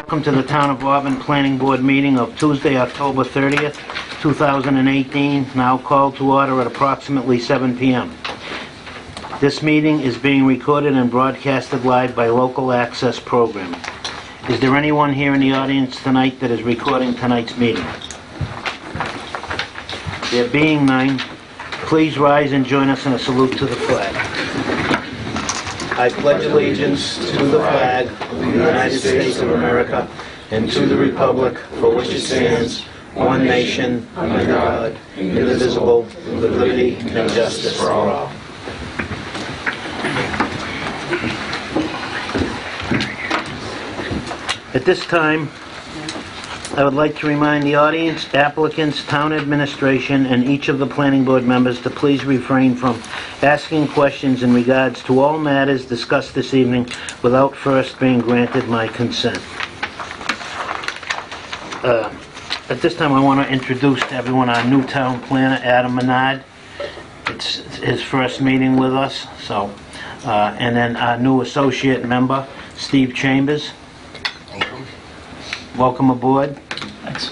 Welcome to the Town of Auburn Planning Board meeting of Tuesday, October 30th, 2018, now called to order at approximately 7 p.m. This meeting is being recorded and broadcasted live by Local Access Program. Is there anyone here in the audience tonight that is recording tonight's meeting? There being none, please rise and join us in a salute to the flag. I pledge allegiance to the flag of the United States of America and to the republic for which it stands, one nation, under God, indivisible, with liberty and justice for all. At this time, I would like to remind the audience, applicants, town administration, and each of the planning board members to please refrain from asking questions in regards to all matters discussed this evening without first being granted my consent. At this time, I want to introduce to everyone our new town planner, Adam Menard. It's his first meeting with us, so, and then our new associate member, Steve Chambers. Welcome aboard. Thanks.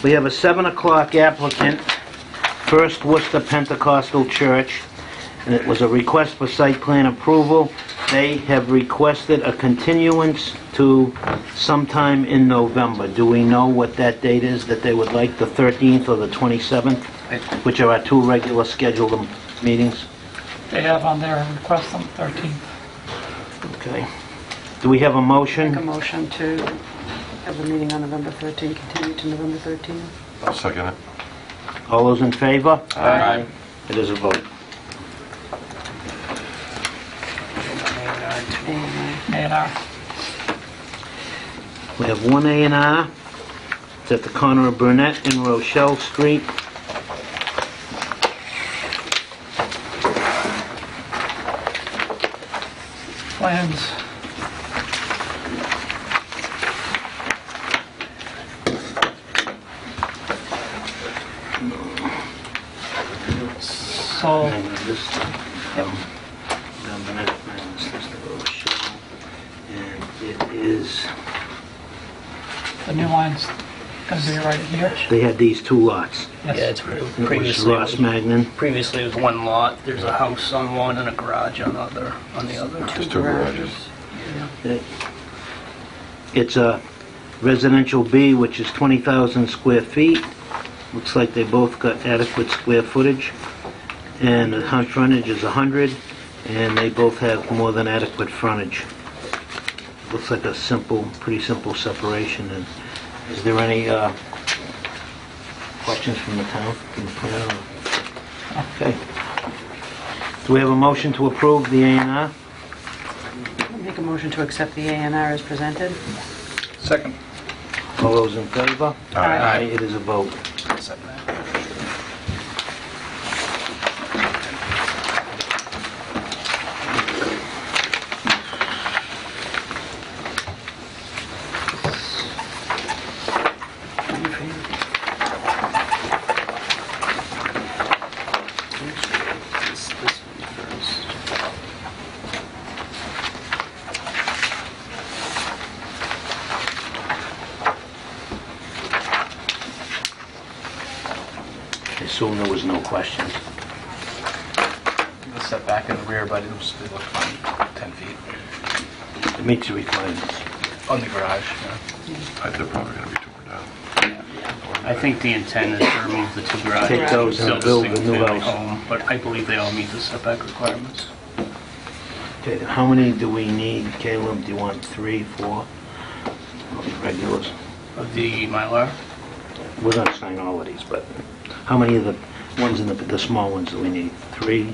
We have a 7 o'clock applicant, First Worcester Pentecostal Church, and it was a request for site plan approval. They have requested a continuance to sometime in November. Do we know what that date is that they would like, the 13th or the 27th, which are our two regular scheduled meetings? They have on their request on the 13th. Okay. Do we have a motion? Make a motion to have the meeting on November 13th, continue to November 13th. I'll second it. All those in favor? Aye. It is a vote. A&R. We have one A&R. It's at the corner of Burnett and Rochelle Street. Plans. So, And it is, the new line's going to be right here. they had these two lots. Yes. Yeah, it's And it was previously Ross Magnan. previously it was one lot. There's a house on one and a garage on the other. Just two garages. It's a residential B, which is 20,000 square feet. Looks like they both got adequate square footage. And the front frontage is 100, and they both have more than adequate frontage. Looks like a simple, pretty simple separation. And is there any questions from the town? From the planner? Okay. Do we have a motion to approve the A&R? Make a motion to accept the A&R as presented. Second. All those in favor? Aye. It is a vote. Second that. I assume there was no questions. The setback in the rear, but it looked fine. 10 feet It meets the requirements. on the garage. They're probably going to be torn down. I think the intent is to remove the two garages. Take those and build a new single-family house. home, but I believe they all meet the setback requirements. Okay, how many do we need, Caleb? Do you want 3, 4? Regulars? Of the Mylar, We're gonna sign all of these, but how many of the ones in the small ones do we need? 3,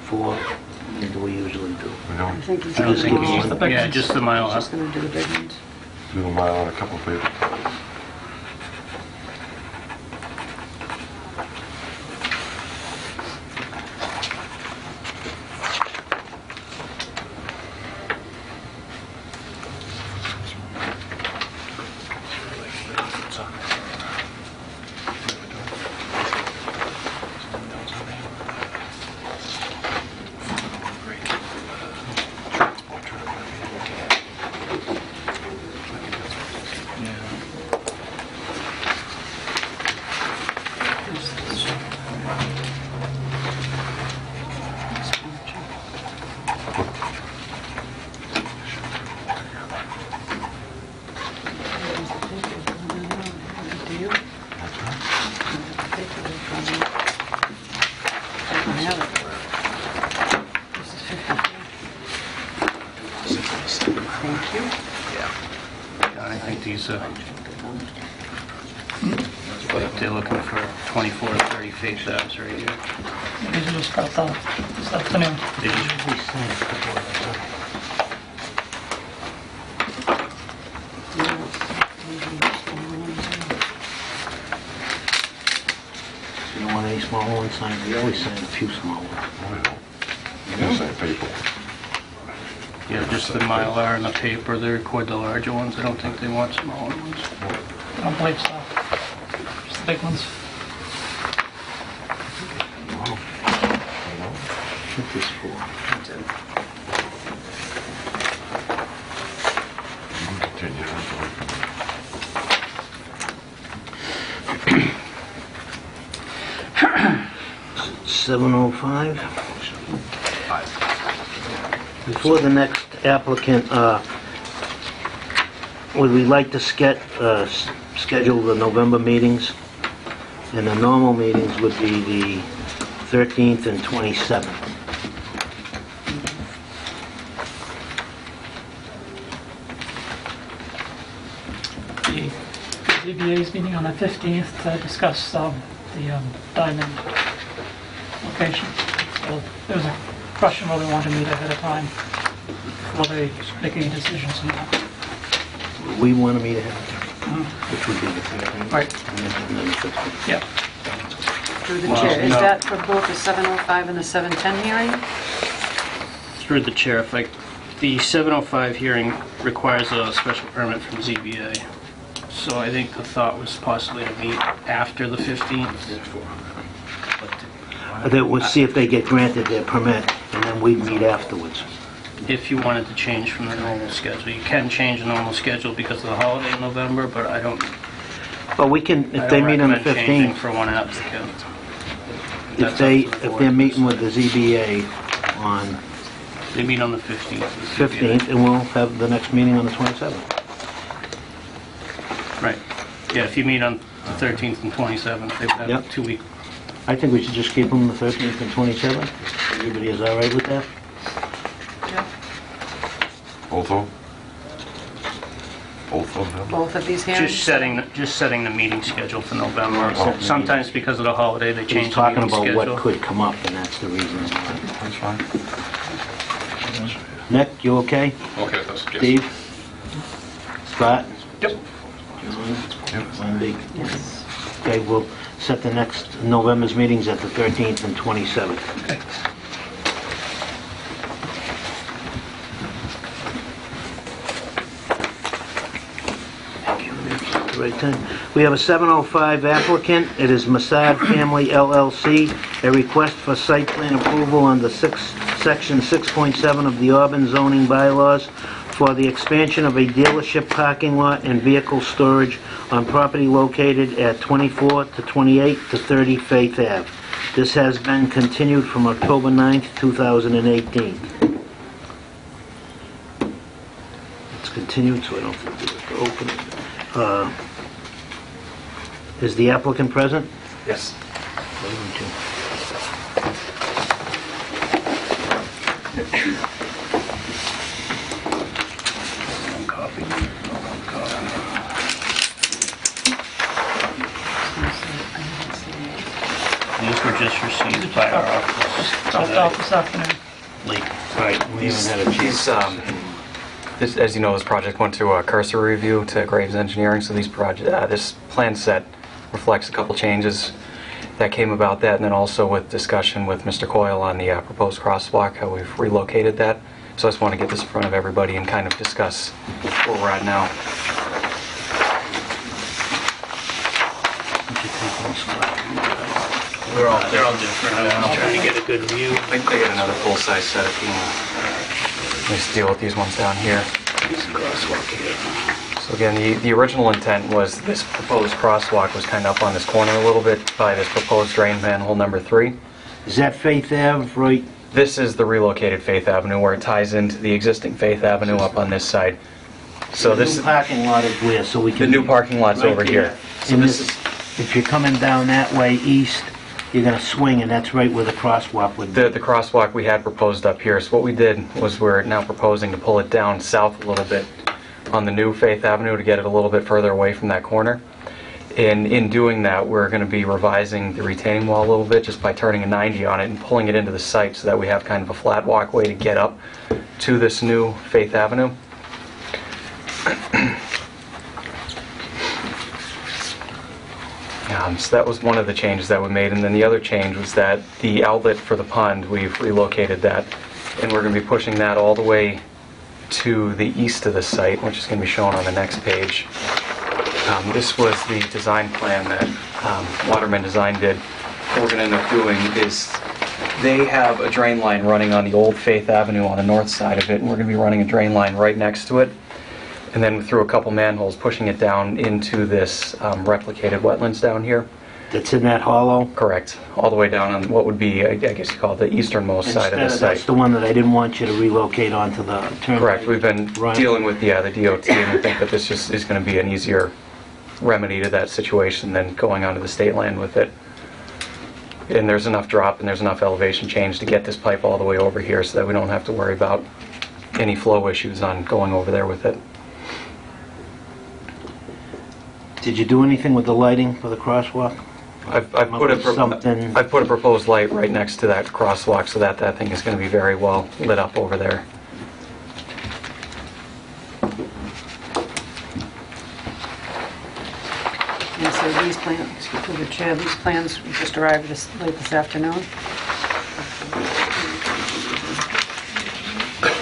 4? How many do we usually do? We I don't think he's I don't just think going he's- big yeah, ones. just the Mylar. to do the big ones. do the mile on a couple of paper. have it. This is 50. Thank you. Yeah, I think these, but they're looking for 24 to 30 face apps right here. These are just got out this afternoon. They just We signed a couple of them. You don't want any small ones signed? We always sign a few small ones. No, I don't. You say paper. Yeah, just the Mylar and the paper, they record the larger ones. I don't think they want smaller ones. I don't believe so. Just the big ones. What this for? Continue. 7:05. Before the next applicant, would we like to schedule the November meetings? And the normal meetings would be the 13th and 27th. The ZBA's meeting on the 15th to discuss the diamond location. So there was a question whether we want to meet ahead of time before they make any decisions on that. We want to meet ahead of time, which would be the 13th. Right. And then the 15th. Yep. Through the Well, chair, is no. that for both the 7:05 and the 7:10 hearing? Through the chair, if the 705 hearing requires a special permit from ZBA. So I think the thought was possibly to meet after the 15th. That we'll see if they get granted their permit, and then we'd meet afterwards. If you wanted to change from the normal schedule. You can change the normal schedule because of the holiday in November, but I don't But we can, if they meet on the recommend changing 15th, for one applicant. if they're meeting with the ZBA on They meet on the 15th. with ZBA. 15th, and we'll have the next meeting on the 27th. Right. Yeah, if you meet on the 13th and 27th, they would have Yep. a 2-week. I think we should just keep them the 13th and 27th. Everybody is all right with that? Yeah. Both of them? Both of them? Both of these hearings? Just setting the meeting schedule for November. Oh. Sometimes because of the holiday, they He's change the talking meeting about schedule. what could come up, and that's the reason why. That's fine. Nick, you okay? Okay, that's, yes. Steve? Scott? Yep. John? Wendy? Okay, we'll set the next November's meetings at the 13th and 27th. Okay. Thank you. That's the right time. We have a 705 applicant. It is Masad Family LLC, a request for site plan approval under Section 6.7 of the Auburn zoning bylaws for the expansion of a dealership parking lot and vehicle storage on property located at 24 to 28 to 30 Faith Ave. This has been continued from October 9th, 2018. It's continued, so I don't think we have to open it. Is the applicant present? Yes. One copy. One copy. These were just received by our office Dropped off today, this afternoon. late. Right, we haven't had a chance. As you know, this project went through a cursory review to Graves Engineering, so this plan set reflects a couple changes that came about that, and then also with discussion with Mr. Coyle on the proposed crosswalk, how we've relocated that. So I just want to get this in front of everybody and kind of discuss where we're at now. They're all different. I'm trying to get a good view. I think I got another full-size set if you want. Let's deal with these ones down here. So again, the original intent was this proposed crosswalk was kind of up on this corner a little bit by this proposed drain manhole number 3. Is that Faith Ave, right? This is the relocated Faith Avenue where it ties into the existing Faith Avenue up on this side. So The this new is parking lot is where, so we the can... new parking lot's Right over there. here. So And this this, is if you're coming down that way east, you're gonna swing, and that's right where the crosswalk would be. The crosswalk we had proposed up here, so what we did was we're now proposing to pull it down south a little bit on the new Faith Avenue to get it a little bit further away from that corner. And in doing that, we're going to be revising the retaining wall a little bit just by turning a 90 on it and pulling it into the site so that we have kind of a flat walkway to get up to this new Faith Avenue. So that was one of the changes that we made, and then the other change was that the outlet for the pond, we've relocated that, and we're going to be pushing that all the way to the east of the site, which is going to be shown on the next page. This was the design plan that Waterman Design did. What we're going to end up doing is they have a drain line running on the old Faith Avenue on the north side of it, and we're going to be running a drain line right next to it, and then through a couple manholes pushing it down into this replicated wetlands down here. That's in that hollow? Correct. All the way down on what would be, I guess you call it the easternmost side of the That's site. the one that I didn't want you to relocate onto the turnpike. Correct. We've been Right. dealing with the DOT, and we think that this just is going to be an easier remedy to that situation than going onto the state land with it. And there's enough drop and there's enough elevation change to get this pipe all the way over here so that we don't have to worry about any flow issues on going over there with it. Did you do anything with the lighting for the crosswalk? I've put Something- I've put a proposed light right next to that crosswalk so that that thing is going to be very well lit up over there. And so these plans, through the chair, these plans just arrived late this afternoon.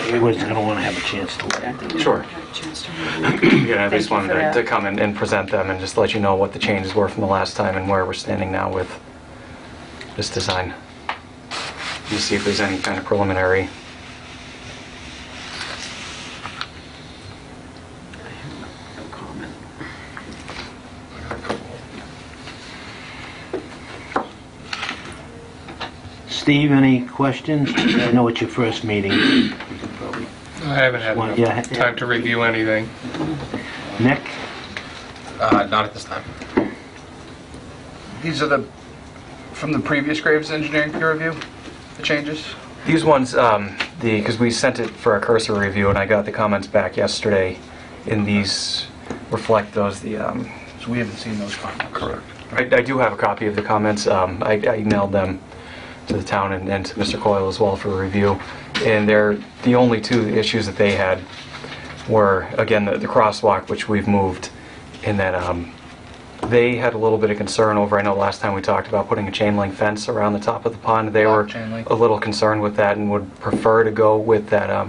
Everyone's gonna wanna have a chance to look. I didn't Sure. have a chance to review. Yeah, I Thank just you wanted for to that. come and present them and just let you know what the changes were from the last time and where we're standing now with this design. You see if there's any kind of preliminary. No comment. Steve, any questions? I know it's your first meeting. I haven't had One- enough yeah. time to review anything. Nick? Not at this time. These are from the previous Graves Engineering peer review, the changes? These ones, because we sent it for a cursory review and I got the comments back yesterday, and these reflect those, So we haven't seen those comments. Correct. I do have a copy of the comments. I emailed them to the town and to Mr. Coyle as well for review. And the only two issues that they had were, again, the crosswalk, which we've moved, and that they had a little bit of concern over, I know last time we talked about putting a chain link fence around the top of the pond. They were Black chain link. a little concerned with that and would prefer to go with that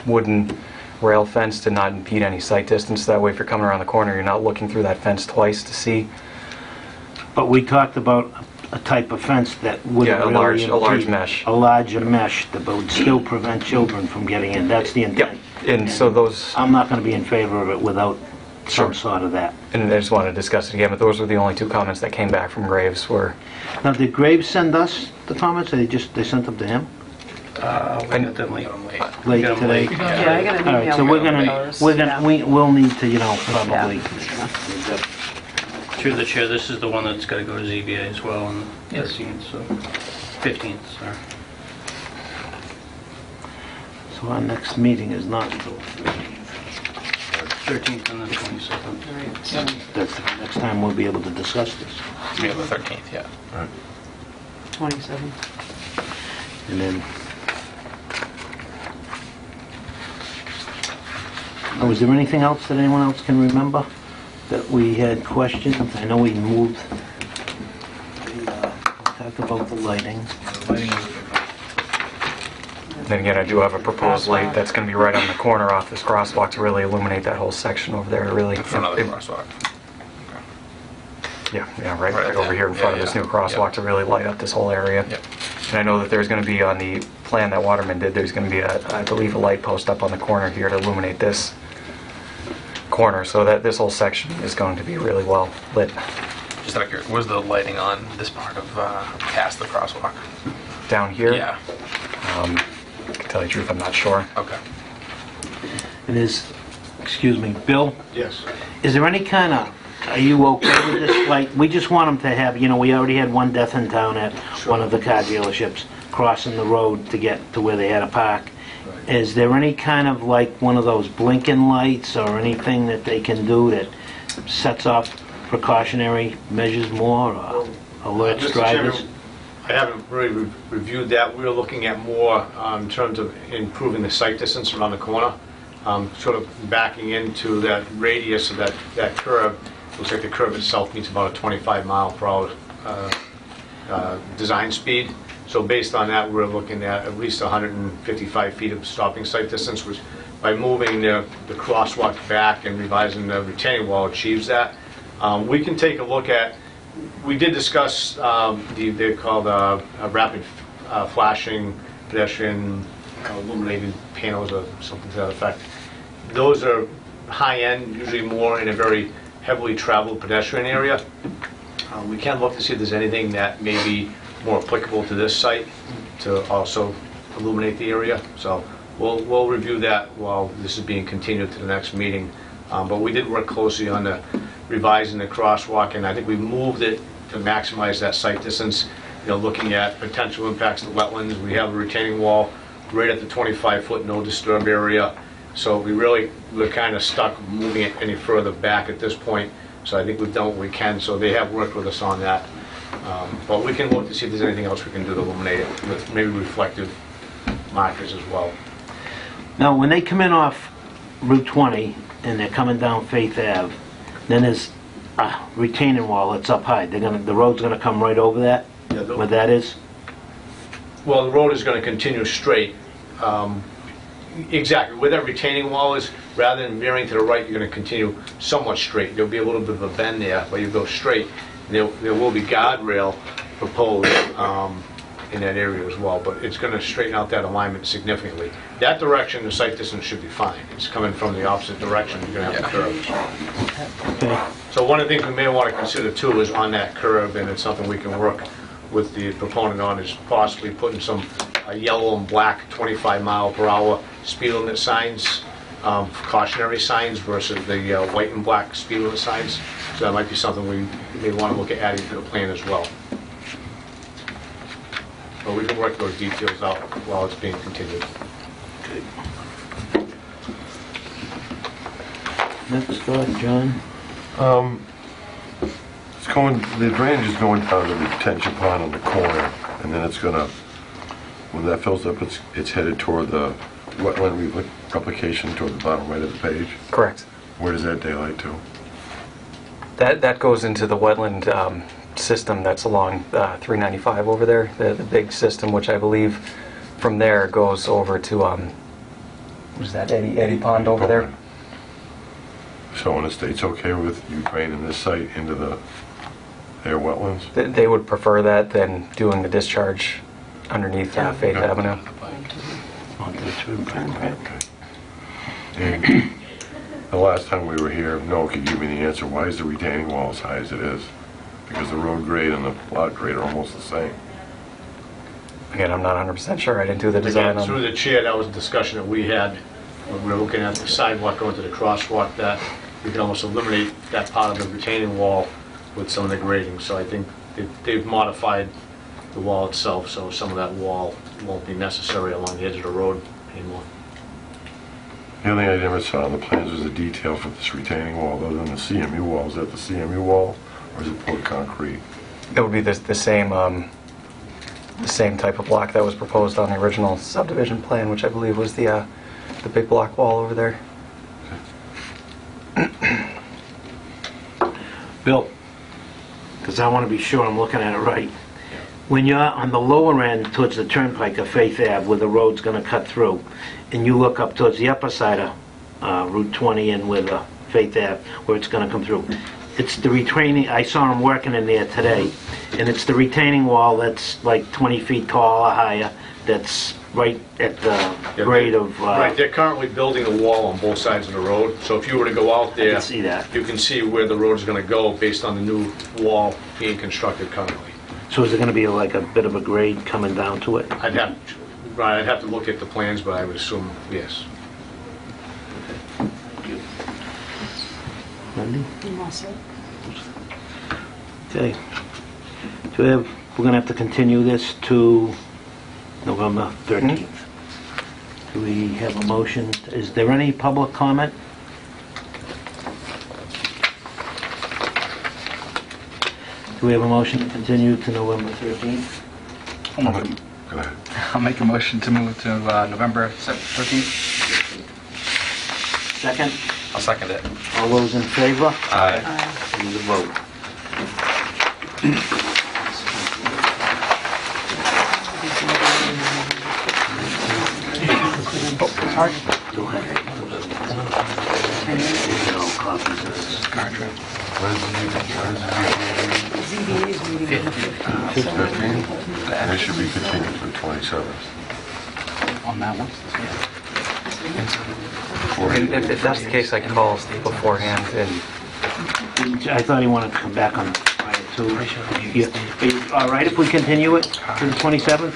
wooden rail fence to not impede any sight distance. That way, if you're coming around the corner, you're not looking through that fence twice to see. But we talked about a type of fence that would Yeah, a really large impede- mesh. A larger mesh that would still prevent children from getting in. That's the Yep. intent. And so those, I'm not gonna be in favor of it without some Sure. sort of that. and I just wanted to discuss it again, but those were the only two comments that came back from Graves were, Now, did Graves send us the comments, or they sent them to him We got them late. late Got 'em today? late. Yeah, I got an All right, email. so from those. we'll need to, probably. Yeah. Through the chair, this is the one that's got to go to ZBA as well on the Yes. 13th, so 15th, sorry. So our next meeting is not until 13th and the 22nd. that's the next time we'll be able to discuss this. Yeah, the 13th, yeah. 27. And then... Oh, is there anything else that anyone else can remember that we had questions? I know we moved, we talked about the lighting. then again, I do have a proposed light that's going to be right on the corner off this crosswalk to really illuminate that whole section over there, really. In front of the crosswalk. Yeah, right Right over there. here in front of Yeah, this yeah. new crosswalk to really light up this whole area. Yep. And I know that there's going to be on the plan that Waterman did, there's going to be, I believe, a light post up on the corner here to illuminate this corner, so that this whole section is going to be really well lit. Just out of curiosity, was the lighting on this part of past the crosswalk? Down here, Yeah. to tell you the truth, I'm not sure. Okay. And excuse me, Bill? Yes. Is there any kind of are you okay with this? Like, we just want them to have, we already had one death in town at one of the car dealerships, crossing the road to get to where they had to park. Is there any kind of, like, one of those blinking lights or anything that they can do that sets off precautionary measures more, or alerts Mr. drivers? Chairman, I haven't really reviewed that. We're looking at more in terms of improving the sight distance around the corner, sort of backing into that radius of that curve. Looks like the curve itself meets about a 25 mile per hour design speed. So based on that, we're looking at least 155 feet of stopping sight distance, which by moving the crosswalk back and revising the retaining wall achieves that. We can take a look at, we did discuss, they're called rapid flashing pedestrian illuminated panels or something to that effect. Those are high-end, usually more in a very heavily traveled pedestrian area. We can look to see if there's anything that may be more applicable to this site to also illuminate the area. So we'll review that while this is being continued to the next meeting. But we did work closely on the revising the crosswalk, and I think we moved it to maximize that sight distance. Looking at potential impacts to wetlands, we have a retaining wall right at the 25-foot no disturb area. So we're kind of stuck moving it any further back at this point. So I think we've done what we can. So they have worked with us on that. But we can look to see if there's anything else we can do to illuminate it with maybe reflective markers as well. Now, when they come in off Route 20 and they're coming down Faith Ave, then there's a retaining wall that's up high. The road's gonna come right over that, where that is? Well, the road is going to continue straight. Exactly. Where that retaining wall is, rather than veering to the right, you're going to continue somewhat straight. There'll be a little bit of a bend there, but you go straight. There will be guardrail proposed in that area as well, but it's going to straighten out that alignment significantly. That direction, the sight distance should be fine. It's coming from the opposite direction. You're going to have the curve. Okay. So one of the things we may want to consider too is on that curve, and it's something we can work with the proponent on, is possibly putting some yellow and black 25 mile per hour speed limit signs, cautionary signs versus the white and black speed limit signs. So that might be something we may want to look at adding to the plan as well. But we can work those details out while it's being continued. Next thought, John? The drainage is going down to the detention pond on the corner, and then it's gonna, when that fills up, it's headed toward the wetland replication toward the bottom right of the page. Correct. Where does that daylight to? That goes into the wetland system that's along 395 over there, the big system, which I believe from there goes over to, what is that, Eddy Pond over there? So, and the state's okay with you draining this site into their wetlands? They would prefer that than doing the discharge underneath Faith Avenue. Okay. And the last time we were here, Noah could give me the answer. Why is the retaining wall as high as it is? Because the road grade and the lot grade are almost the same. Again, I'm not 100% sure. I didn't do the design Again, on through the chair, that was a discussion that we had when we were looking at the sidewalk going to the crosswalk, that we could almost eliminate that part of the retaining wall with some of the grading. So I think they've modified the wall itself, so some of that wall won't be necessary along the edge of the road anymore. The only thing I never saw on the plans was a detail for this retaining wall, other than the CMU wall. Is that the CMU wall, or is it poured concrete? It would be the same type of block that was proposed on the original subdivision plan, which I believe was the big block wall over there. Bill, because I want to be sure I'm looking at it right. When you're on the lower end towards the turnpike of Faith Ave, where the road's going to cut through, and you look up towards the upper side of Route 20 and where the Faith Ave, where it's going to come through, it's the retaining, I saw them working in there today, and it's the retaining wall that's like 20 feet tall or higher, that's right at the grade of... Right, they're currently building a wall on both sides of the road, so if you were to go out there, I can see that. you can see where the road is going to go based on the new wall being constructed currently. So is it going to be like a bit of a grade coming down to it? I'd have to look at the plans, but I would assume yes. Wendy? You all set? Okay. We're gonna have to continue this to November 13th. Do we have a motion? Is there any public comment? Do we have a motion to continue to November 13th? Go ahead. I'll make a motion to move to November 13th. Second? I'll second it. All those in favor? Aye. Need a vote. Go ahead. Get all copies of this. ZBA's meeting on the 15th. 15? And it should be continued to the 27th. On that one? If that's the case, I can call beforehand and I thought he wanted to come back on Friday too. Yeah. Are you all right if we continue it to the 27th?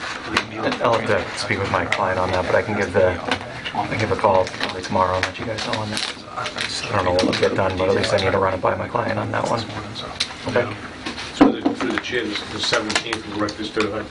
I'll have to speak with my client on that, but I can give a call probably tomorrow and let you guys know on that. I don't know what will get done, but at least I need to run it by my client on that one. Okay. Through the chair, the 17th, we'll direct this to the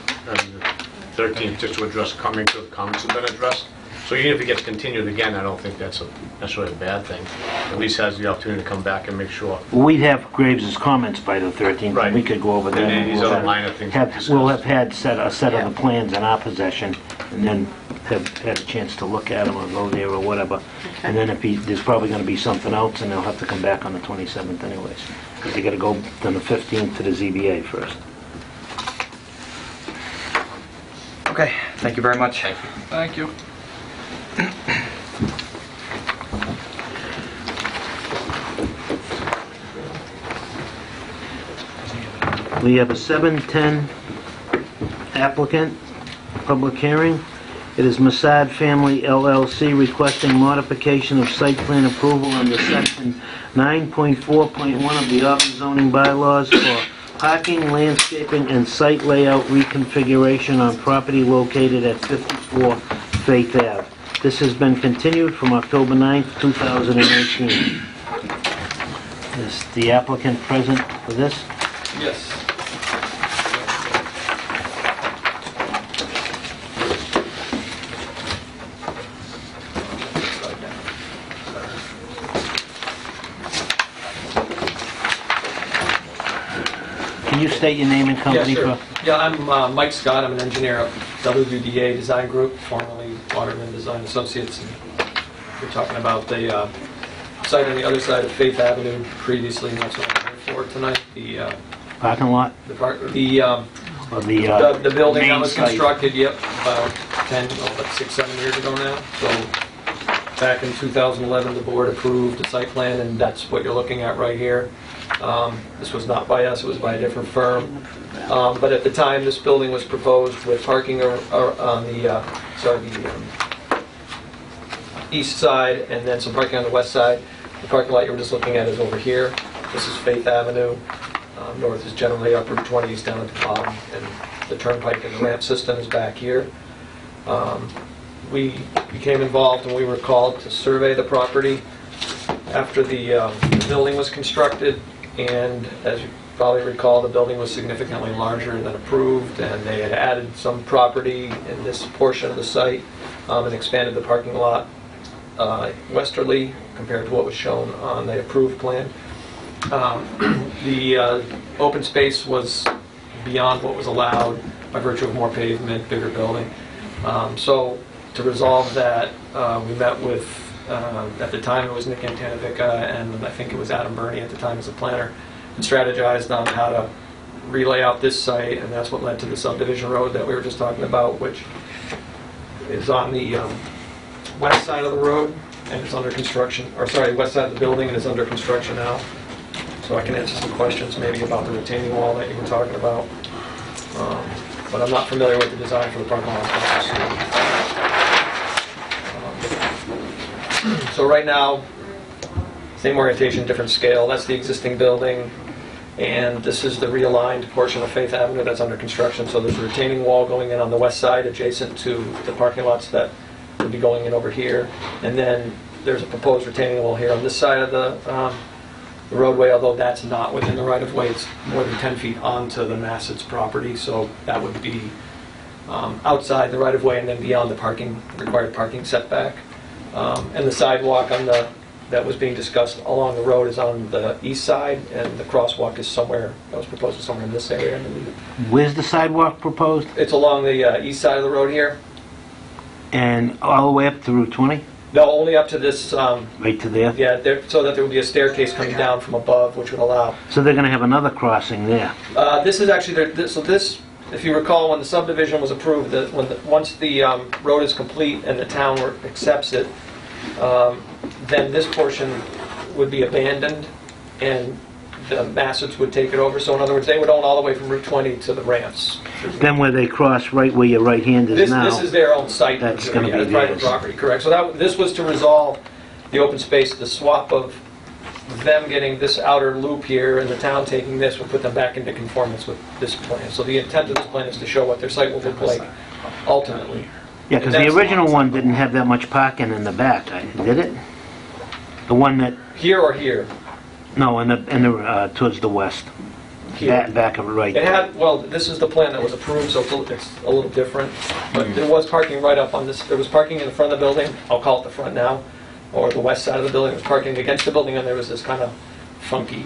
13th, just to address comments have been addressed. So even if it gets continued again, I don't think that's necessarily a bad thing. At least has the opportunity to come back and make sure. We'd have Graves' comments by the 13th. Right. We could go over them. And these other minor things we've discussed. We'll have had a set of the plans in our possession, and then have had a chance to look at them or go there or whatever. And then there's probably going to be something else, and they'll have to come back on the 27th anyways. Because they got to go on the 15th to the ZBA first. Okay, thank you very much. Thank you. We have a 710 applicant, public hearing. It is Masad Family LLC requesting modification of site plan approval under section 9.4.1 of the Auburn zoning bylaws for parking, landscaping, and site layout reconfiguration on property located at 54 Faith Ave. This has been continued from October 9th, 2018. Is the applicant present for this? Yes. Can you state your name and company? Yeah, sure. for- Yeah, I'm Mike Scott. I'm an engineer at WDA Design Group, formerly Waterman Design Associates. And we're talking about the site on the other side of Faith Avenue previously, and that's what I'm here for tonight. Parking lot? The building main that was site. constructed, yep, about 6, 7 years ago now. So back in 2011, the board approved a site plan, and that's what you're looking at right here. This was not by us, it was by a different firm. But at the time, this building was proposed with parking on the east side, and then some parking on the west side. The parking lot you were just looking at is over here. This is Faith Avenue. North is generally up Route 20, is down at the bottom, and the turnpike and the ramp system is back here. We became involved and we were called to survey the property after the building was constructed, and as you probably recall, the building was significantly larger than approved, and they had added some property in this portion of the site and expanded the parking lot westerly compared to what was shown on the approved plan. The open space was beyond what was allowed by virtue of more pavement, bigger building. So to resolve that, we met with, at the time it was Nick Antanovica, and I think it was Adam Burney at the time as a planner, and strategized on how to relay out this site, and that's what led to the subdivision road that we were just talking about, which is on the west side of the road, and it's under construction, or sorry, west side of the building, and it's under construction now. So I can answer some questions maybe about the retaining wall that you were talking about. But I'm not familiar with the design for the parking lot. So right now, same orientation, different scale. That's the existing building, and this is the realigned portion of Faith Avenue that's under construction. So there's a retaining wall going in on the west side adjacent to the parking lots that would be going in over here. And then there's a proposed retaining wall here on this side of the the roadway, although that's not within the right-of-way. It's more than 10 feet onto the Massett's property, so that would be outside the right-of-way and then beyond the required parking setback. And the sidewalk that was being discussed along the road is on the east side, and the crosswalk is that was proposed somewhere in this area, I believe. Where's the sidewalk proposed? It's along the east side of the road here. And all the way up to Route 20? No, only up to this, Right to there? yeah, so that there would be a staircase coming down from above, which would allow. So they're gonna have another crossing there? This is actually, if you recall, when the subdivision was approved, once the road is complete and the town accepts it, then this portion would be abandoned and the Massett's would take it over. So in other words, they would own all the way from Route 20 to the ramps. Then where they cross right where your right hand is now? This is their own site. That's gonna be private theirs. property, correct. So this was to resolve the open space, the swap of them getting this outer loop here and the town taking this would put them back into conformance with this plan. So the intent of this plan is to show what their site will look like ultimately. Yeah, because the original one didn't have that much parking in the back, did it? The one that, Here or here? no, towards the west. Here. Back of it right It there. had, well, this is the plan that was approved, so it's a little different. But there was parking right up on this, there was parking in the front of the building, I'll call it the front now, or the west side of the building, there was parking against the building, and there was this kind of funky,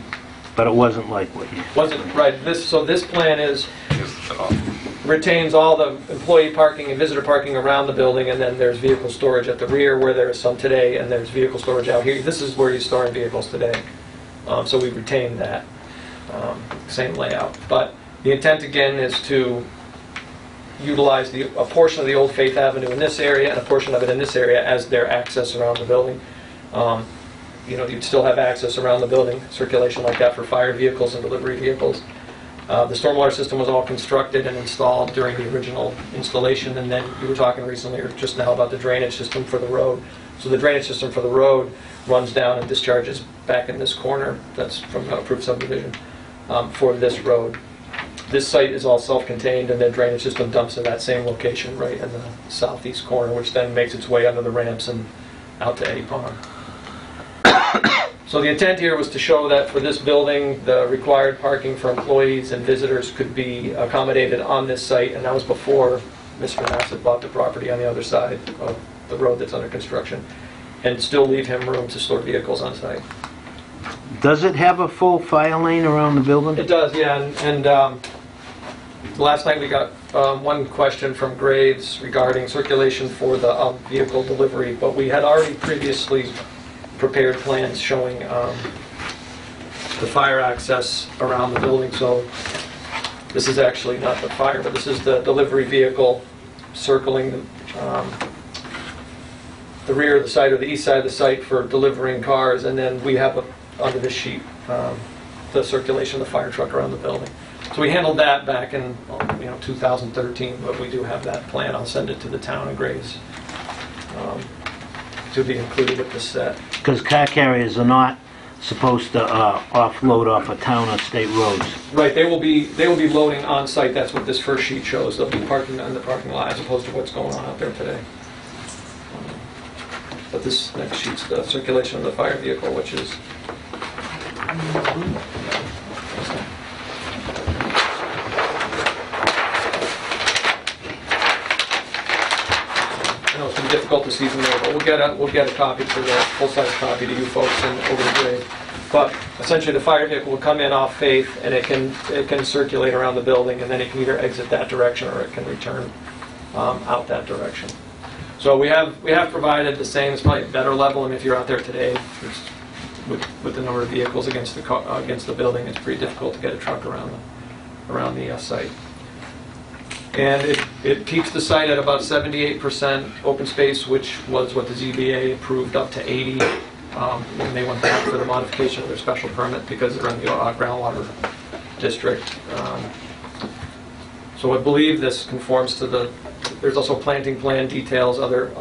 But it wasn't like what you... wasn't, right, so this plan retains all the employee parking and visitor parking around the building, and then there's vehicle storage at the rear where there is some today, and there's vehicle storage out here. This is where you're storing vehicles today. So we retain that same layout. But the intent again is to utilize a portion of the Old Faith Avenue in this area and a portion of it in this area as their access around the building. You'd still have access around the building, circulation like that for fire vehicles and delivery vehicles. The stormwater system was all constructed and installed during the original installation, and then you were talking recently or just now about the drainage system for the road. So the drainage system for the road runs down and discharges back in this corner. That's from the approved subdivision for this road. This site is all self-contained, and the drainage system dumps in that same location right in the southeast corner, which then makes its way under the ramps and out to Eddy Pond. So the intent here was to show that for this building, the required parking for employees and visitors could be accommodated on this site, and that was before Mr. Massett bought the property on the other side of the road that's under construction, and still leave him room to store vehicles on site. Does it have a full fire lane around the building? It does, yeah, and last night we got one question from Graves regarding circulation for the vehicle delivery, but we had already previously prepared plans showing the fire access around the building. So this is actually not the fire, but this is the delivery vehicle circling the rear of the site or the east side of the site for delivering cars, and then we have under this sheet the circulation of the fire truck around the building. So we handled that back in 2013, but we do have that plan. I'll send it to the town of Graves to be included with the set. Because car carriers are not supposed to offload off of town or state roads. Right, they will be loading on site. That's what this first sheet shows. They'll be parking on the parking lot as opposed to what's going on out there today. But this next sheet's the circulation of the fire vehicle, which is I know it's been difficult to see from there, but we'll get a copy for the full-size copy to you folks and over the grade. But essentially, the fire vehicle will come in off Faith, and it can circulate around the building, and then it can either exit that direction or it can return out that direction. So we have provided the same, it's probably a better level, and if you're out there today, with the number of vehicles against the building, it's pretty difficult to get a truck around the site. And it keeps the site at about 78% open space, which was what the ZBA approved up to 80 when they went back for the modification of their special permit because they're in the groundwater district. So I believe this conforms to there's also planting plan details, other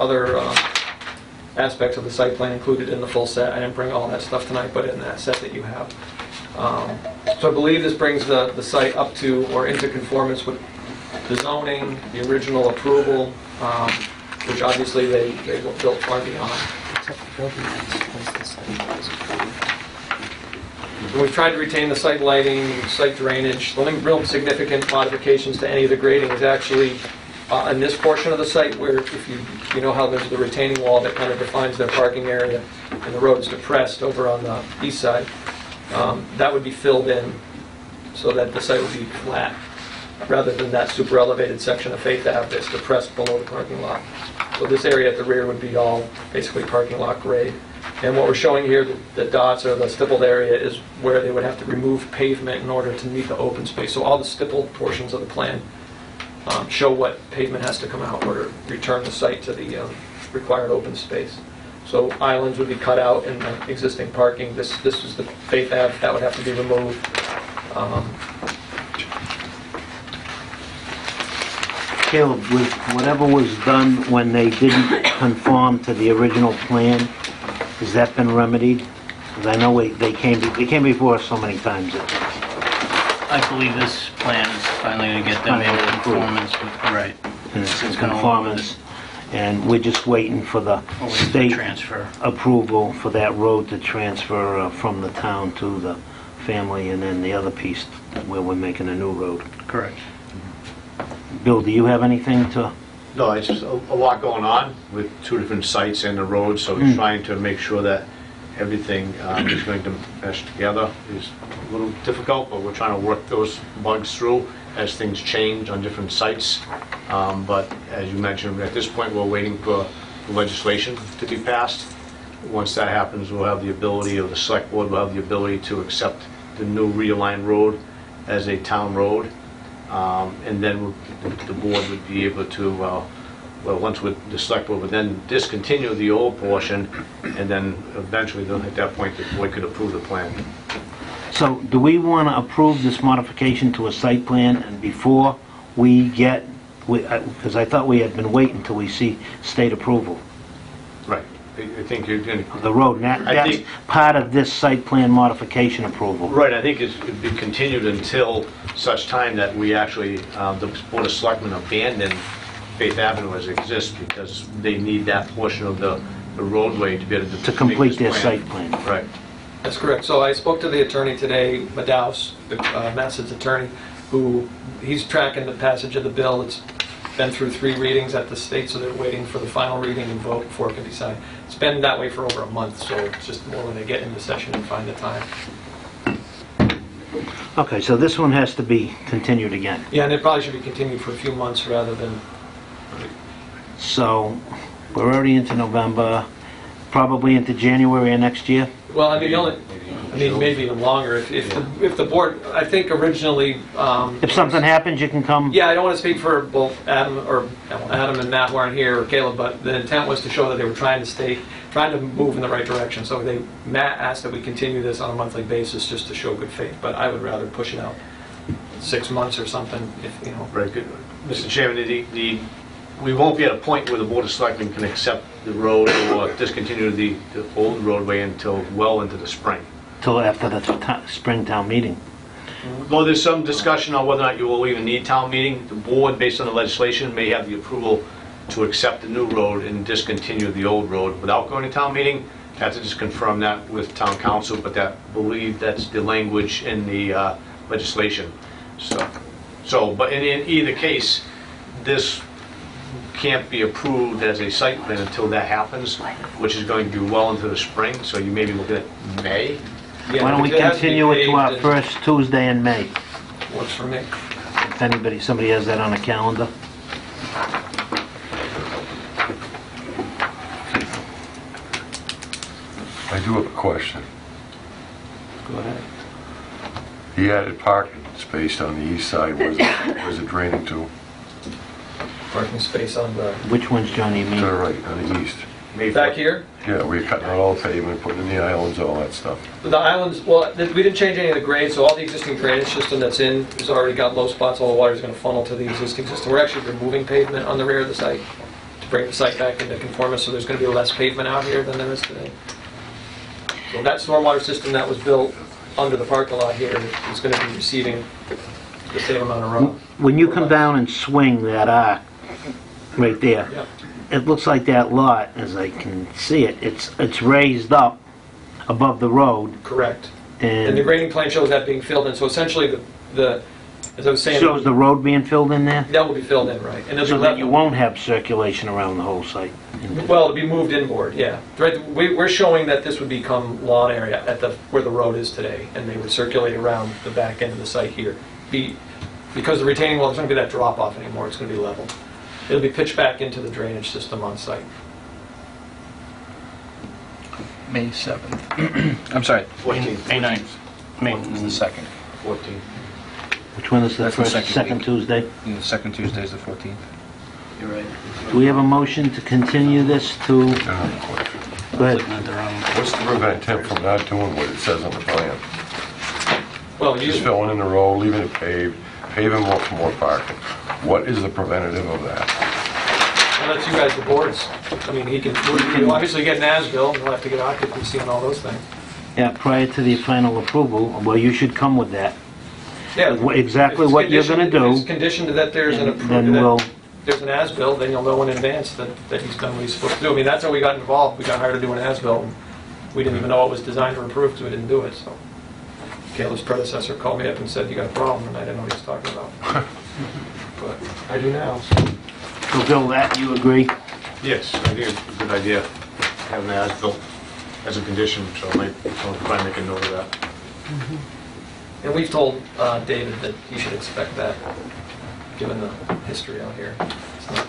aspects of the site plan included in the full set. I didn't bring all that stuff tonight, but in that set that you have. So I believe this brings the site up to or into conformance with the zoning, the original approval, which obviously they built far beyond. And we've tried to retain the site lighting, site drainage. The only real significant modifications to any of the grading is actually in this portion of the site where if you know how there's the retaining wall that kind of defines their parking area and the road is depressed over on the east side, that would be filled in so that the site would be flat rather than that super elevated section of Faith Ave that's depressed below the parking lot. So this area at the rear would be all basically parking lot grade. And what we're showing here, the dots or the stippled area, is where they would have to remove pavement in order to meet the open space. So all the stippled portions of the plan show what pavement has to come out in order to return the site to the required open space. So islands would be cut out in the existing parking. This is the Faith Ave, that would have to be removed. Caleb, with whatever was done when they didn't conform to the original plan, has that been remedied? Because I know they came before us so many times. I believe this plan is finally going to get them in conformance with, right. And it's in It's gonna conformance, and we're just waiting for the state transfer. approval for that road to transfer from the town to the family, and then the other piece where we're making a new road. Correct. Bill, do you have anything to? No, it's just a lot going on with two different sites and the road, so trying to make sure that everything is going to mesh together is a little difficult, but we're trying to work those bugs through as things change on different sites. But as you mentioned, at this point, we're waiting for the legislation to be passed. Once that happens, we'll have the ability, or the select board will have the ability to accept the new realigned road as a town road. And then the board would be able to, well, once the select board would then discontinue the old portion, and then eventually, at that point, the board could approve the plan. So do we want to approve this modification to a site plan and before we get, because I thought we had been waiting until we see state approval Right. I think you're going to... of the road, and that's part of this site plan modification approval. Right, I think it'd be continued until such time that we actually, the Board of Selectmen abandon Faith Avenue as it exists, because they need that portion of the roadway to be able to... To complete their plan. site plan. Right. That's correct. So I spoke to the attorney today, Madaus, the Massa's attorney, he's tracking the passage of the bill. It's been through 3 readings at the state, so they're waiting for the final reading and vote before it can be signed. It's been that way for over a month, so it's just more when they get into session and find the time. Okay, so this one has to be continued again. Yeah, and it probably should be continued for a few months rather than... So we're already into November, probably into January of next year? Well, I mean, maybe even longer. If the board, I think originally... If something happens, you can come? Yeah, I don't want to speak for both Adam and Matt weren't here, or Caleb, but the intent was to show that they were trying to move in the right direction. So Matt asked that we continue this on a monthly basis just to show good faith, but I would rather push it out 6 months or something, if, you know. Right, good. Mr. Chairman, we won't be at a point where the Board of Selectmen can accept the road or discontinue the old roadway until well into the spring. Till after the spring town meeting. Though there's some discussion on whether or not you will even need town meeting, the board, based on the legislation, may have the approval to accept the new road and discontinue the old road without going to town meeting. Have to just confirm that with town council, but believe that's the language in the legislation. But in either case, this can't be approved as a site plan until that happens, which is going to be well into the spring, so you may be looking at May. Yeah, Why don't we it has to be continue it to our paved first Tuesday in May? and works for me. If somebody has that on a calendar. I do have a question. Go ahead. The added parking space on the east side, where's it draining to? Parking space on the... Which one's Johnny To mean? the right, on the east. Back here? Yeah, we're cutting out all the pavement, putting in the islands, all that stuff. The islands, well, we didn't change any of the grades, so all the existing drainage system that's in has already got low spots. All the water is going to funnel to the existing system. We're actually removing pavement on the rear of the site to bring the site back into conformance, so there's going to be less pavement out here than there is today. So that stormwater system that was built under the parking lot here is going to be receiving the same amount of runoff. When you come down and swing that arc right there, Yep. it looks like that lot, as I can see it, it's raised up above the road, Correct. And the And grading plan shows that being filled in, so essentially as I was saying, shows the road being filled in there? that will be filled in, right? And it'll So be that you level. won't have circulation around the whole site? Well, it'll be moved inboard, yeah. Right, we're showing that this would become lawn area at where the road is today, and they would circulate around the back end of the site here. Because the retaining wall, there's not going to be that drop off anymore, it's going to be level. It'll be pitched back into the drainage system on site. May 7th. I'm sorry. 14th. May 9th. May is the second. 14. Which one is the That's the first, second week. Tuesday? And the second Tuesday is the 14th. You're right. Do we have a motion to continue this to, I have a question. go ahead. Looking at the wrong. What's to prevent him from not doing what it says on the plan? Well, Just filling in the road, leaving it paved, paving more for more parking. What is the preventative of that? Well, that's you guys, the boards. I mean, he'll obviously get an as-built, and he'll have to get occupancy and all those things. Yeah, prior to the final approval, well, you should come with that. Yeah. Exactly If it's what you're gonna conditioned- do. If it's conditioned that there's an Then we'll, approved, there's an as-built, then you'll know in advance that he's done what he's supposed to do. I mean, that's how we got involved. We got hired to do an as-built, and we didn't even know it was designed or approved because we didn't do it, so. Caleb's predecessor called me up and said, "You got a problem," and I didn't know what he was talking about. But I do now, so. so Bill, that, you agree? Yes, I think it's a good idea, having that as-built as a condition, so I might try and make a note of that. And we've told David that he should expect that, given the history out here. It's not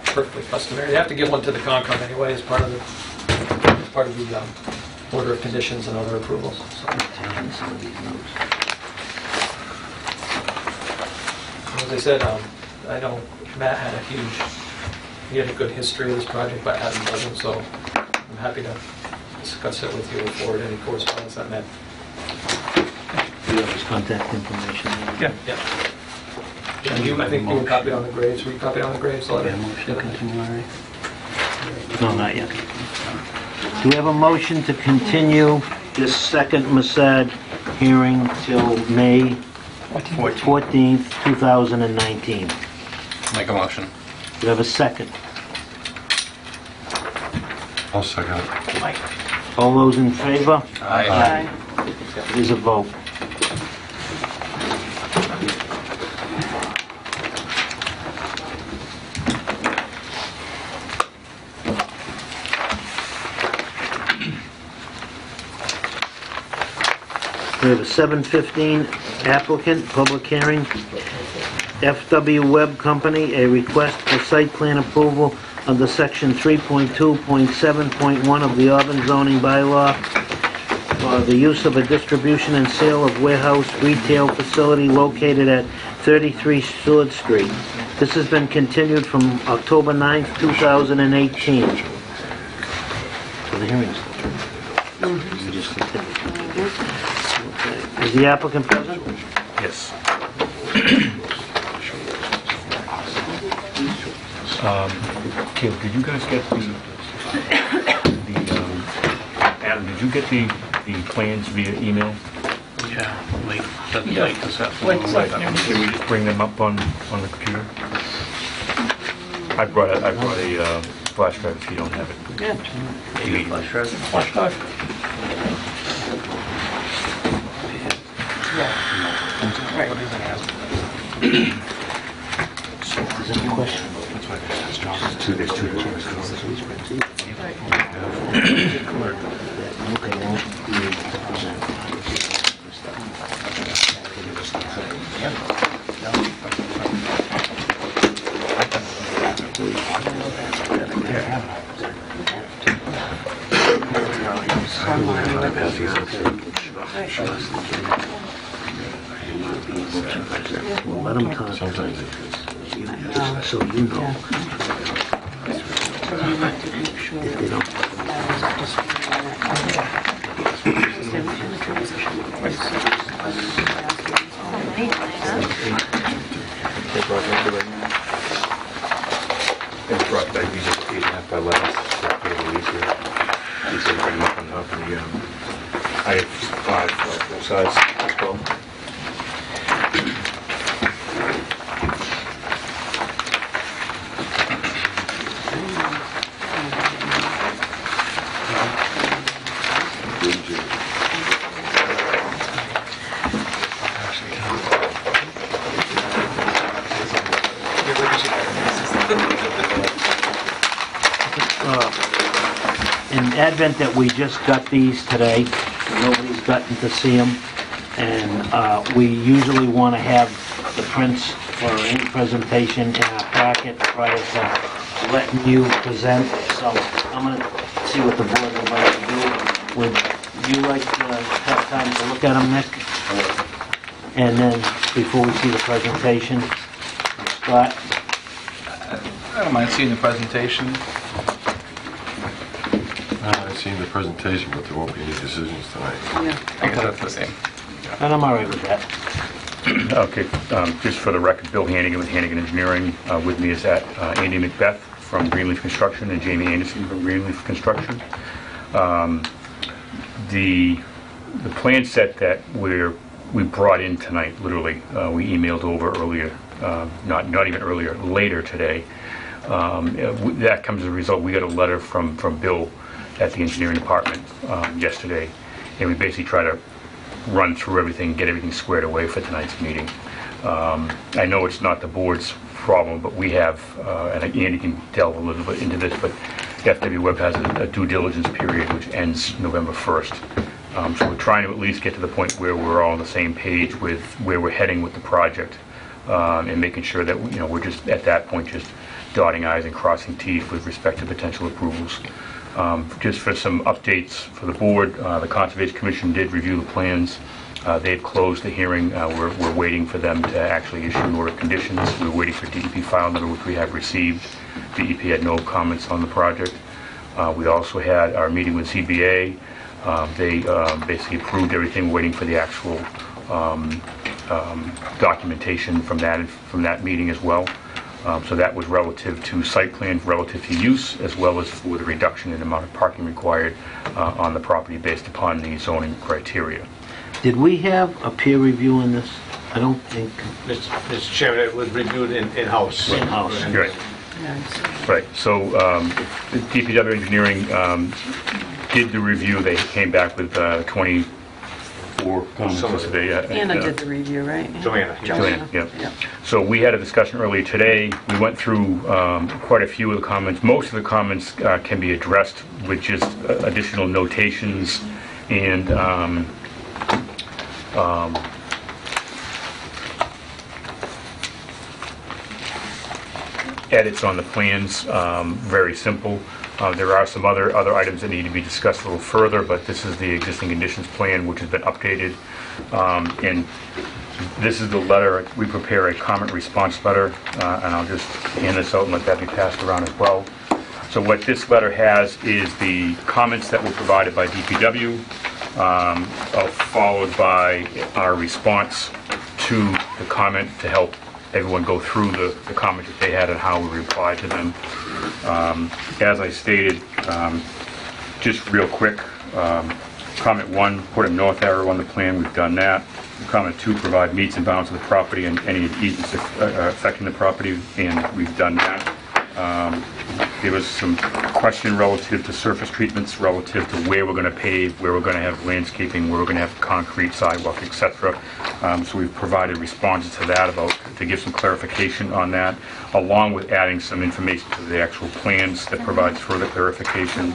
perfectly customary. You have to give one to the Concom anyway as part of the order of conditions and other approvals. So, as I said, I know Matt had he had a good history of this project, but Adam doesn't, so I'm happy to discuss it with you or forward any correspondence that Matt. You have his contact information. Yeah. And I think you were copied on the grades. Were you copied on the grades letter? No, not yet. Do we have a motion to continue this second Masad hearing till May 14th, 2019? Make a motion. Do we have a second? I'll second it. All those in favor? Aye. It is a vote. We have a 7:15 applicant, public hearing. FW Web Company, a request for site plan approval under section 3.2.7.1 of the Auburn zoning bylaw for the use of a distribution and sale of warehouse retail facility located at 33 Sword Street. This has been continued from October 9th, 2018. So the hearing's still on. You just continued. Okay. Is the applicant present? Yes. Caleb, did you guys get Adam, did you get the plans via email? Yeah, late this Late afternoon. this afternoon. Can we just bring them up on the computer? I brought a flash drive if you don't have it. Flash drive? Flash drive. Is there a question? Well, let them talk. Sometimes it is. So you know. If they don't. They brought that right now. They brought that, we just 8.5 by 11. He said bring them up on top of the, I have 5 both sides as well. advent that we just got these today, nobody's gotten to see them, and we usually want to have the prints for any presentation in our packet prior to letting you present, so I'm going to see what the board would like to do. Would you like to have time to look at them, Nick? And then, before we see the presentation, Scott? I don't mind seeing the presentation. I've seen the presentation, but there won't be any decisions tonight. Yeah. I guess that's the same. And I'm all right with that. Okay, just for the record, Bill Hannigan with Hannigan Engineering. With me is Andy Macbeth from Greenleaf Construction and Jamie Anderson from Greenleaf Construction. The plan set that we brought in tonight, literally, we emailed over earlier, not even earlier, later today. That comes as a result, we got a letter from Bill at the engineering department yesterday, and we basically try to run through everything, get everything squared away for tonight's meeting. I know it's not the board's problem, but we have, and Andy can delve a little bit into this, but FW Web has a due diligence period which ends November 1st. So we're trying to at least get to the point where we're all on the same page with where we're heading with the project, and making sure that we're just at that point just dotting I's and crossing T's with respect to potential approvals. Just for some updates for the board, the Conservation Commission did review the plans. They've closed the hearing. We're waiting for them to actually issue an order of conditions. We're waiting for DEP file number, which we have received. DEP had no comments on the project. We also had our meeting with ZBA. They basically approved everything, waiting for the actual documentation from that meeting as well. So that was relative to site plan, relative to use, as well as for the reduction in the amount of parking required on the property based upon the zoning criteria. Did we have a peer review on this? I don't think. Mr. Chairman, it was reviewed in-house. In-house. Right. Right. So DPW Engineering did the review. They came back with 24 comments today. Anna did the review, right? Joanna. Yeah. So we had a discussion earlier today. We went through quite a few of the comments. Most of the comments can be addressed with just additional notations and edits on the plans. Very simple. There are some other items that need to be discussed a little further, but this is the existing conditions plan, which has been updated. And this is the letter. We prepare a comment response letter, and I'll just hand this out and let that be passed around as well. So what this letter has is the comments that were provided by DPW, followed by our response to the comment to help everyone go through the comments that they had and how we replied to them. As I stated, just real quick, comment 1, put a north arrow on the plan, we've done that. Comment 2, provide meets and bounds of the property and any easements affecting the property, and we've done that. There was some question relative to surface treatments, relative to where we're going to pave, where we're going to have landscaping, where we're going to have concrete, sidewalk, etc. So we've provided responses to that to give some clarification on that, along with adding some information to the actual plans that provides further clarification.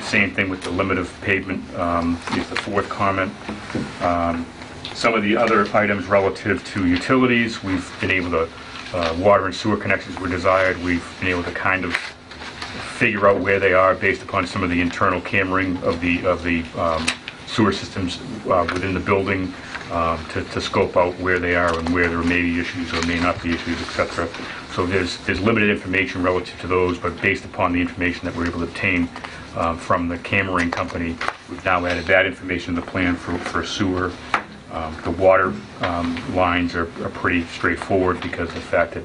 Same thing with the limit of pavement is the 4th comment. Some of the other items relative to utilities, we've been able to, water and sewer connections were desired. We've been able to kind of figure out where they are based upon some of the internal cammering of the sewer systems within the building to scope out where they are and where there may be issues or may not be issues, etc. So there's limited information relative to those, but based upon the information that we're able to obtain from the cammering company, we've now added that information to the plan for sewer. The water lines are pretty straightforward because of the fact that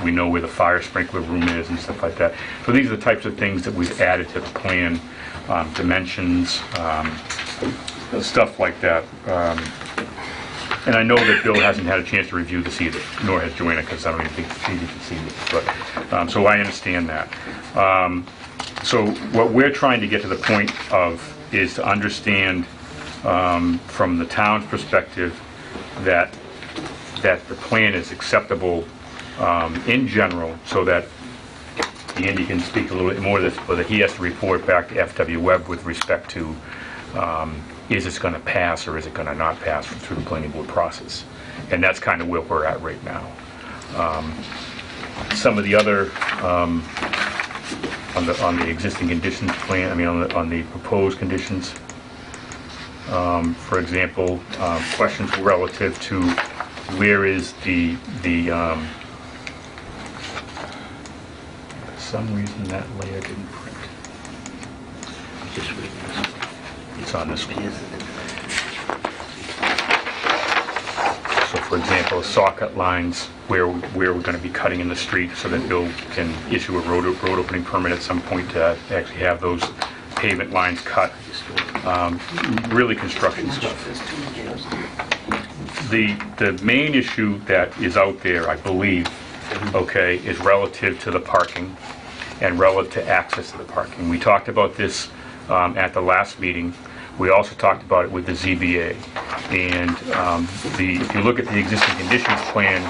we know where the fire sprinkler room is and stuff like that. So these are the types of things that we've added to the plan, dimensions, stuff like that. And I know that Bill hasn't had a chance to review this either, nor has Joanna, because I don't even think she can see this. But, so I understand that. So what we're trying to get to the point of is to understand from the town's perspective that the plan is acceptable in general, so that Andy can speak a little bit more to this, but that he has to report back to FW Webb with respect to, is this going to pass or is it going to not pass through the planning board process? And that's kind of where we're at right now. Some of the other, on the existing conditions plan, I mean, on the proposed conditions, for example, questions relative to where is the for some reason that layer didn't print. Just read this. It's on this one. So for example, socket lines where we're going to be cutting in the street so that Bill can issue a road opening permit at some point to actually have those pavement lines cut. Really construction stuff. The main issue that is out there, I believe, okay, is relative to the parking and relative to access to the parking. We talked about this at the last meeting. We also talked about it with the ZBA. And if you look at the existing conditions plan,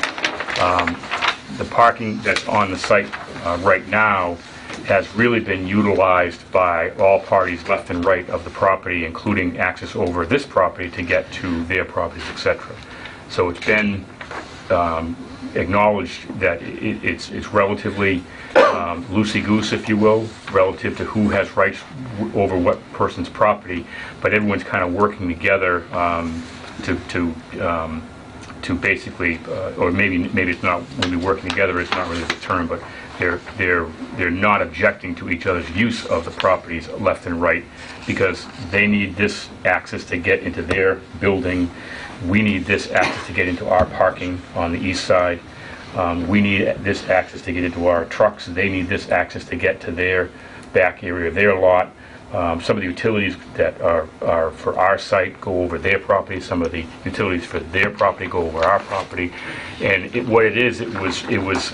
the parking that's on the site right now has really been utilized by all parties left and right of the property, including access over this property to get to their properties, etc. So it's been acknowledged that it's relatively loosey-goose, if you will, relative to who has rights over what person's property, but everyone's kind of working together to basically, or maybe it's not, when we're working together, it's not really the term, but they're not objecting to each other's use of the properties left and right, because they need this access to get into their building. We need this access to get into our parking on the east side. We need this access to get into our trucks. They need this access to get to their back area of their lot. Some of the utilities that are for our site go over their property. Some of the utilities for their property go over our property. And what it is, it was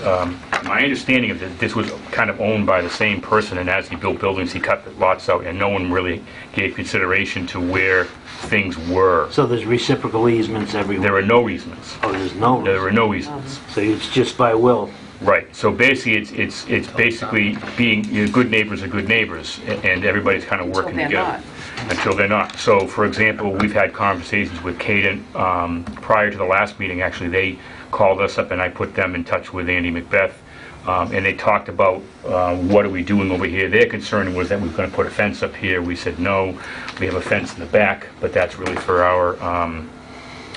my understanding of that this was kind of owned by the same person, and as he built buildings, he cut the lots out, and no one really gave consideration to where things were. So there's reciprocal easements everywhere? There are no easements. Oh, there's no? There are no easements. So it's just by will? Right. So basically, it's basically being, good neighbors are good neighbors, and everybody's kind of working together. Until they're not. So, for example, we've had conversations with Cadent prior to the last meeting. Actually, they called us up, and I put them in touch with Andy Macbeth, and they talked about what are we doing over here. Their concern was that we were going to put a fence up here. We said no. We have a fence in the back, but that's really for our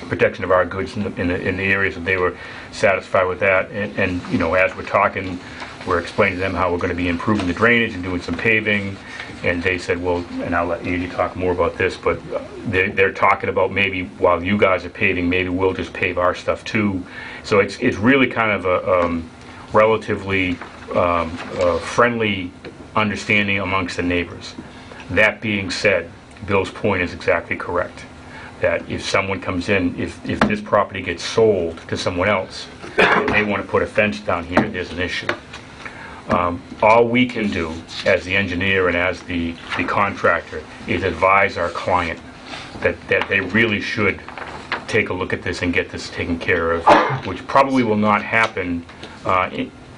protection of our goods in the areas that they were satisfied with that. And you know, as we're talking, we're explaining to them how we're going to be improving the drainage and doing some paving. And they said, well, and I'll let Andy talk more about this, but they're talking about maybe while you guys are paving, maybe we'll just pave our stuff too. So it's really kind of a relatively friendly understanding amongst the neighbors. That being said, Bill's point is exactly correct. That if someone comes in, if this property gets sold to someone else, and they want to put a fence down here, there's an issue. All we can do as the engineer and as the contractor is advise our client that they really should take a look at this and get this taken care of, which probably will not happen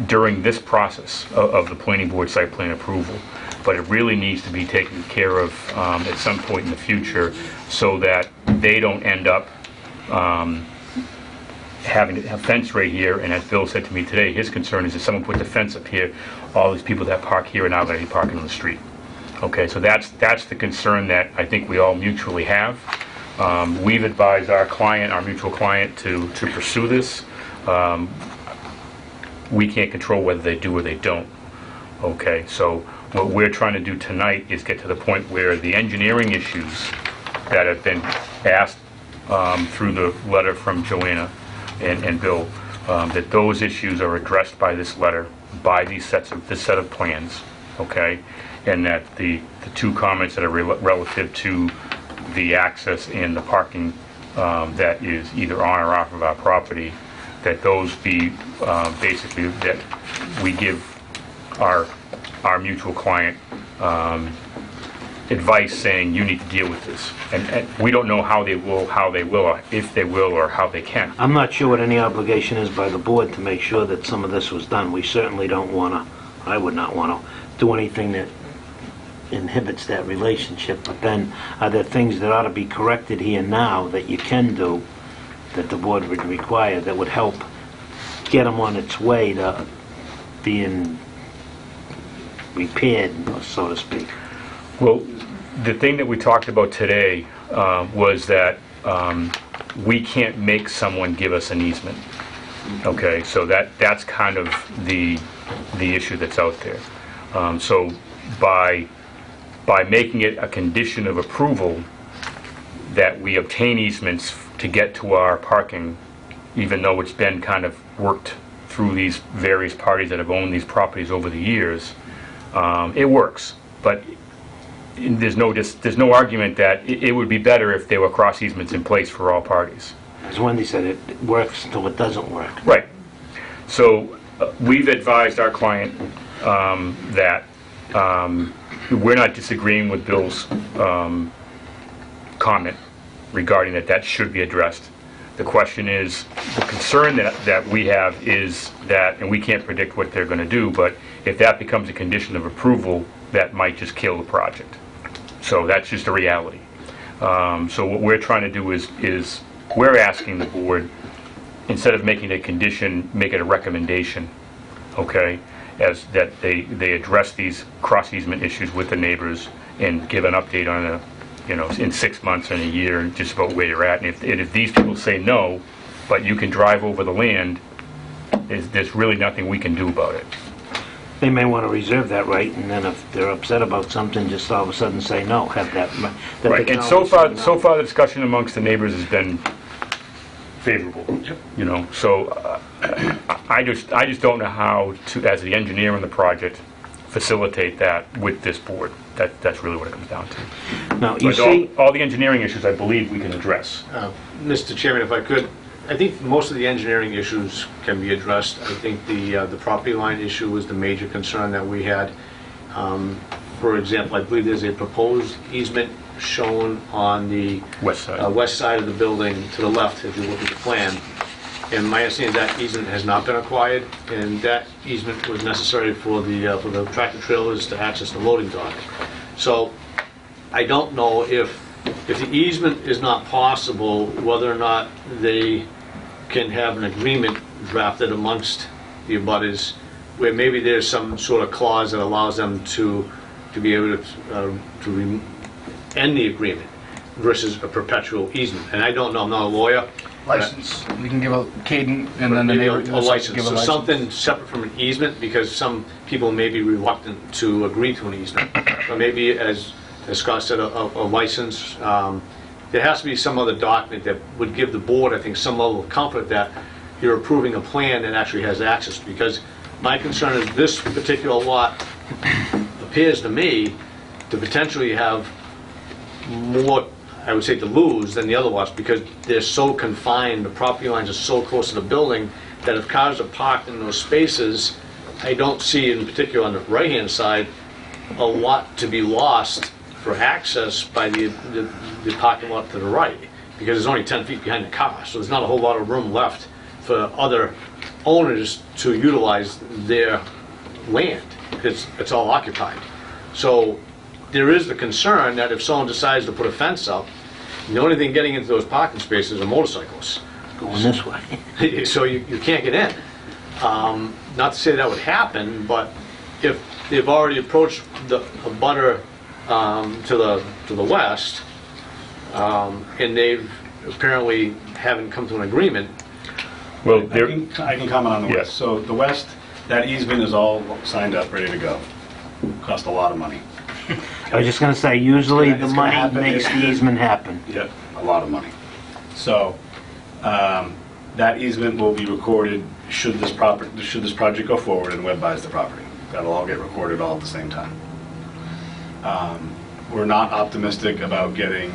during this process of the planning board site plan approval. But it really needs to be taken care of at some point in the future so that they don't end up having a fence right here. And as Bill said to me today, his concern is if someone puts a fence up here, all these people that park here are now going to be parking on the street. Okay, so that's the concern that I think we all mutually have. We've advised our client, our mutual client, to pursue this. We can't control whether they do or they don't. Okay, so what we're trying to do tonight is get to the point where the engineering issues that have been asked through the letter from Joanna and Bill, that those issues are addressed by this letter, by this set of plans, okay? And that the two comments that are relative to the access and the parking that is either on or off of our property, that those be basically that we give our mutual client advice saying you need to deal with this, and we don't know how they will, or if they will, or how they can. I'm not sure what any obligation is by the board to make sure that some of this was done. We certainly don't want to I would not want to do anything that inhibits that relationship, but then are there things that ought to be corrected here now that you can do, that the board would require, that would help get them on its way to being repaired, so to speak? Well, the thing that we talked about today was that we can't make someone give us an easement. Okay, so that's kind of the issue that's out there. So by making it a condition of approval that we obtain easements to get to our parking, even though it's been kind of worked through these various parties that have owned these properties over the years, it works. But there's no argument that it would be better if there were cross easements in place for all parties. As Wendy said, it works until it doesn't work. Right. So we've advised our client that we're not disagreeing with Bill's comment regarding that should be addressed. The question is, the concern that we have is that, and we can't predict what they're going to do, but if that becomes a condition of approval, that might just kill the project. So that's just a reality. So what we're trying to do is we're asking the board, instead of making a condition, make it a recommendation, okay, as that they address these cross easement issues with the neighbors and give an update on in 6 months and a year, and just about where you're at. And if these people say no, but you can drive over the land, there's really nothing we can do about it. They may want to reserve that right, and then if they're upset about something, just all of a sudden say no, have that Right, and so far the discussion amongst the neighbors has been favorable, so I just don't know how to, as the engineer on the project, facilitate that with this board. That's really what it comes down to. Now, you But see, all the engineering issues, I believe we can address. Mr. Chairman, if I could, I think most of the engineering issues can be addressed. I think the property line issue was the major concern that we had. For example, I believe there's a proposed easement shown on the West side. west side of the building to the left, if you look at the plan. And my understanding is that easement has not been acquired, and that easement was necessary for the tractor trailers to access the loading dock. So I don't know if the easement is not possible, whether or not they can have an agreement drafted amongst the abutters where maybe there's some sort of clause that allows them to be able to end the agreement versus a perpetual easement. And I don't know, I'm not a lawyer. License, we can give a cadent, and then the Maybe neighbor a license, give a so license. something separate from an easement, because some people may be reluctant to agree to an easement. But maybe, as Scott said, a license. There has to be some other document that would give the board, I think, some level of comfort that you're approving a plan that actually has access. Because my concern is this particular lot appears to me to potentially have more, I would say, to lose than the other lots, because they're so confined, the property lines are so close to the building, that if cars are parked in those spaces, I don't see, in particular on the right-hand side, a lot to be lost for access by the parking lot to the right, because it's only 10 feet behind the car, so there's not a whole lot of room left for other owners to utilize their land. It's all occupied. So there is the concern that if someone decides to put a fence up, the only thing getting into those parking spaces are motorcycles. going this way. So you can't get in. Not to say that would happen, but if they've already approached a butter to the west, and they've apparently haven't come to an agreement. Well, I can comment on the Yes. west. So the west, that easement is all signed up, ready to go. Cost a lot of money. I was just going to say, usually It's the gonna money happen makes if- the easement happen. Yep, a lot of money. So that easement will be recorded should this project go forward and Webb buys the property. That'll all get recorded all at the same time. We're not optimistic about getting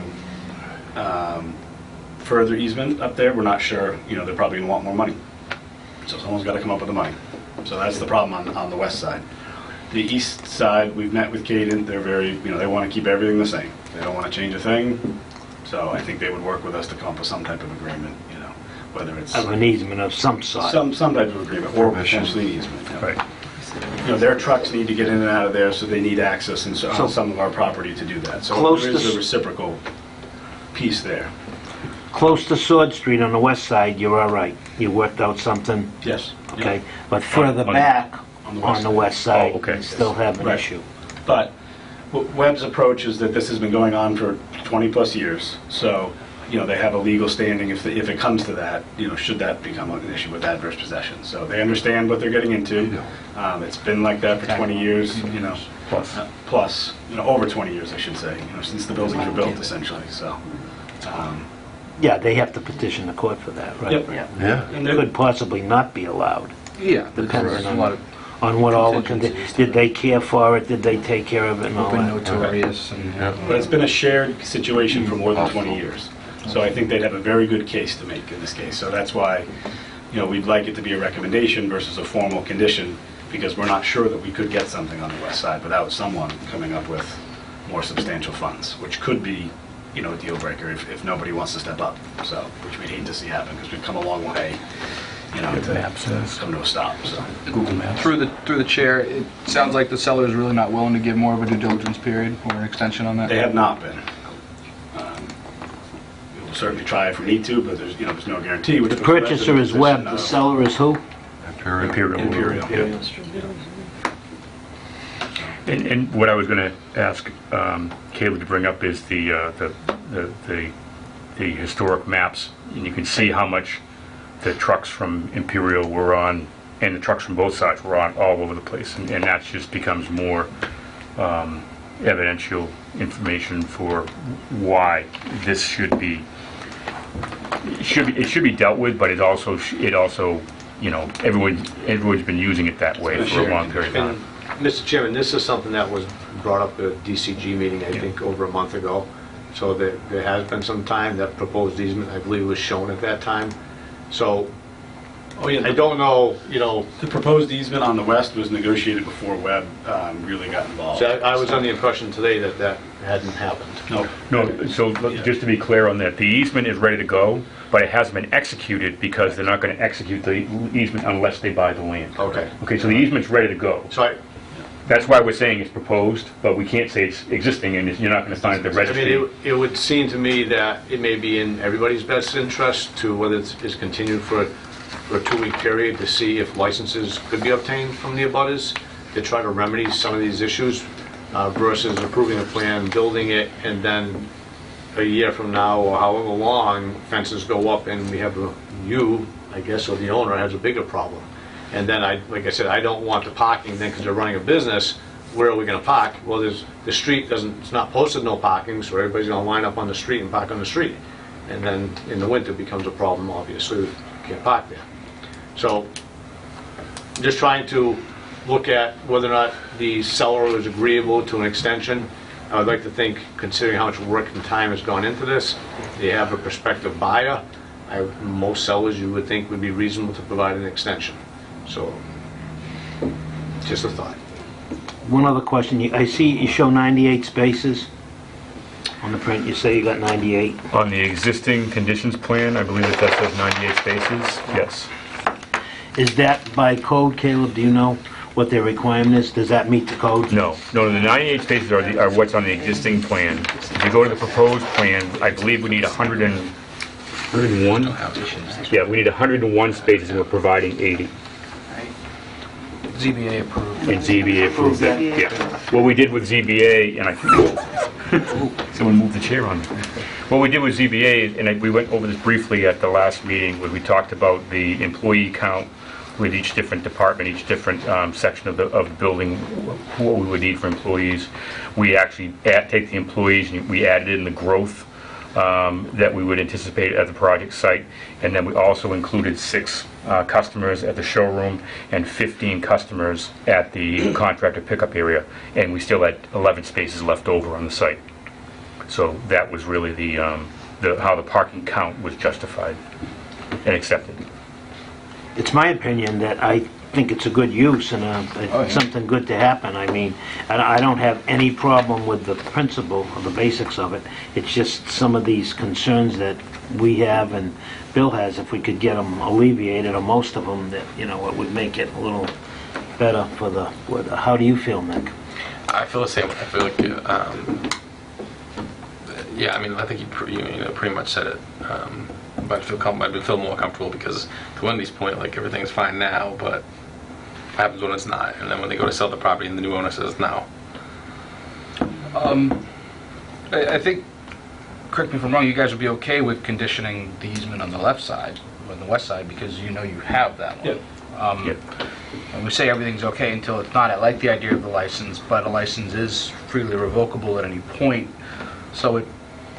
further easement up there. We're not sure, they're probably gonna want more money. So someone's gotta come up with the money. So that's the problem on the west side. The east side, we've met with Cadent. They're very, they want to keep everything the same. They don't want to change a thing. So I think they would work with us to come up with some type of agreement, whether it's Of an easement of some sort. some type of agreement or potentially an easement. Yeah. right. their trucks need to get in and out of there, so they need access on some of our property to do that. So Close there is to a reciprocal piece there. Close to Sword Street on the west side, you're all right. You worked out something, Yes. okay? But further On- back, on the on west the side. west side, Oh, okay. you still have an Right. issue. But Webb's approach is that this has been going on for 20-plus years, so, they have a legal standing if it comes to that, should that become an issue with adverse possession. So they understand what they're getting into. It's been like that for 20 years, plus, over 20 years, I should say, since the buildings were built, essentially, so. Yeah, they have to petition the court for that, right? Yep. Yeah. And It could possibly not be allowed, Yeah. depending a lot of on what all the contingencies to did they care for it, did they take care of it and all open that? notorious and... But it's been a shared situation for more than 20 years. So I think they'd have a very good case to make in this case. So that's why, we'd like it to be a recommendation versus a formal condition, because we're not sure that we could get something on the west side without someone coming up with more substantial funds, which could be, a deal breaker if nobody wants to step up. So, which we'd hate to see happen, because we've come a long way, to come to a stop, so. Google Maps. Through the chair, it sounds like the seller is really not willing to give more of a due diligence period or an extension on that. They have not been. We'll certainly try if we need to, but there's no guarantee. The purchaser is Webb, the seller is who? Imperial. Imperial. Yeah. And what I was going to ask Caleb to bring up is the historic maps, and you can see how much the trucks from Imperial were on, and the trucks from both sides were on all over the place, and that just becomes more evidential information for why this should be dealt with, but it also everyone's been using it that way for a long period of time. And, Mr. Chairman, this is something that was brought up at a DCG meeting, I think, over a month ago. So there has been some time. That proposed easement, I believe, was shown at that time. So I don't know, The proposed easement on the west was negotiated before Webb really got involved. so I was under the impression today that hadn't happened. No. So just to be clear on that, the easement is ready to go, but it hasn't been executed because they're not going to execute the easement unless they buy the land. Okay. Okay, so the easement's ready to go. So That's why we're saying it's proposed, but we can't say it's existing, and you're not going to find the registry. it would seem to me that it may be in everybody's best interest to, whether it's continued for a 2-week period, to see if licenses could be obtained from the abutters to try to remedy some of these issues versus approving a plan, building it, and then a year from now or however long, fences go up and we have I guess, or the owner has a bigger problem. And then like I said, I don't want the parking then because they're running a business. Where are we going to park? Well, the street it's not posted no parking, so everybody's going to line up on the street and park on the street. And then in the winter it becomes a problem, obviously, you can't park there. So I'm just trying to look at whether or not the seller is agreeable to an extension. I would like to think, considering how much work and time has gone into this, they have a prospective buyer. Most sellers you would think would be reasonable to provide an extension. So, just a thought. One other question, I see you show 98 spaces on the print, you say you got 98. On the existing conditions plan, I believe that says 98 spaces, yes. Is that by code, Caleb, do you know what their requirement is? Does that meet the code? No, the 98 spaces are what's on the existing plan. If you go to the proposed plan, I believe we need 101? Yeah, we need 101 spaces, and we're providing 80. ZBA approved. And ZBA approved that, yeah. What we did with ZBA, and I think, someone moved the chair on me. What we did with ZBA, and we went over this briefly at the last meeting, where we talked about the employee count with each different department, each different section of the building, what we would need for employees. We actually take the employees, and we added in the growth that we would anticipate at the project site, and then we also included 6 customers at the showroom and 15 customers at the contractor pickup area, and we still had 11 spaces left over on the site. So that was really the how the parking count was justified and accepted. It's my opinion that I think it's a good use and it's something good to happen. I mean, I don't have any problem with the principle or the basics of it. It's just some of these concerns that we have and Bill has, if we could get them alleviated, or most of them, that, it would make it a little better for the, how do you feel, Nick? I feel the same way. I feel like, yeah, I mean, I think you pretty much said it. But I'd feel more comfortable because to Wendy's point, like everything's fine now, but what happens when it's not? And then when they go to sell the property and the new owner says no. I think, correct me if I'm wrong, you guys would be okay with conditioning the easement on the left side, or on the west side, because you know you have that one. Yep. And we say everything's okay until it's not. I like the idea of the license, but a license is freely revocable at any point, so it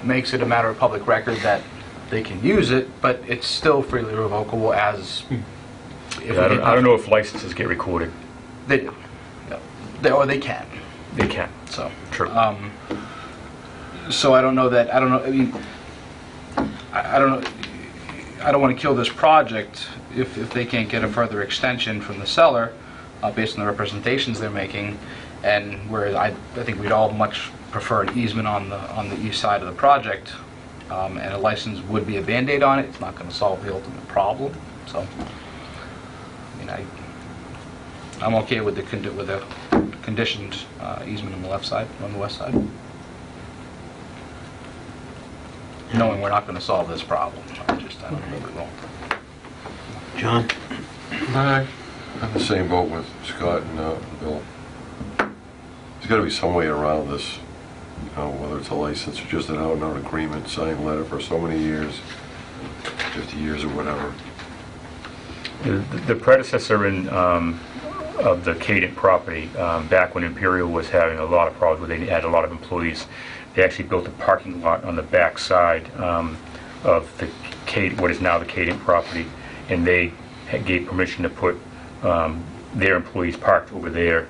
makes it a matter of public record that they can use it, but it's still freely revocable as... Yeah, I don't know if licenses get recorded. They do. Yeah. Or they can. They can. So, True. So I don't know that, I mean, I don't know, I don't want to kill this project if they can't get a further extension from the seller based on the representations they're making, and where I think we'd all much prefer an easement on the east side of the project, and a license would be a Band-Aid on it. It's not going to solve the ultimate problem. So, I mean, I'm okay with the conditioned easement on the left side, on the west side, knowing we're not going to solve this problem. I don't know if we will. John? I'm in the same boat with Scott and Bill. There's got to be some way around this, whether it's a license or just an out-and-out agreement, signed letter for so many years, 50 years or whatever. The predecessor of the Cadent property, back when Imperial was having a lot of problems where they had a lot of employees, they actually built a parking lot on the back side of the what is now the Cadent property, and they gave permission to put their employees parked over there.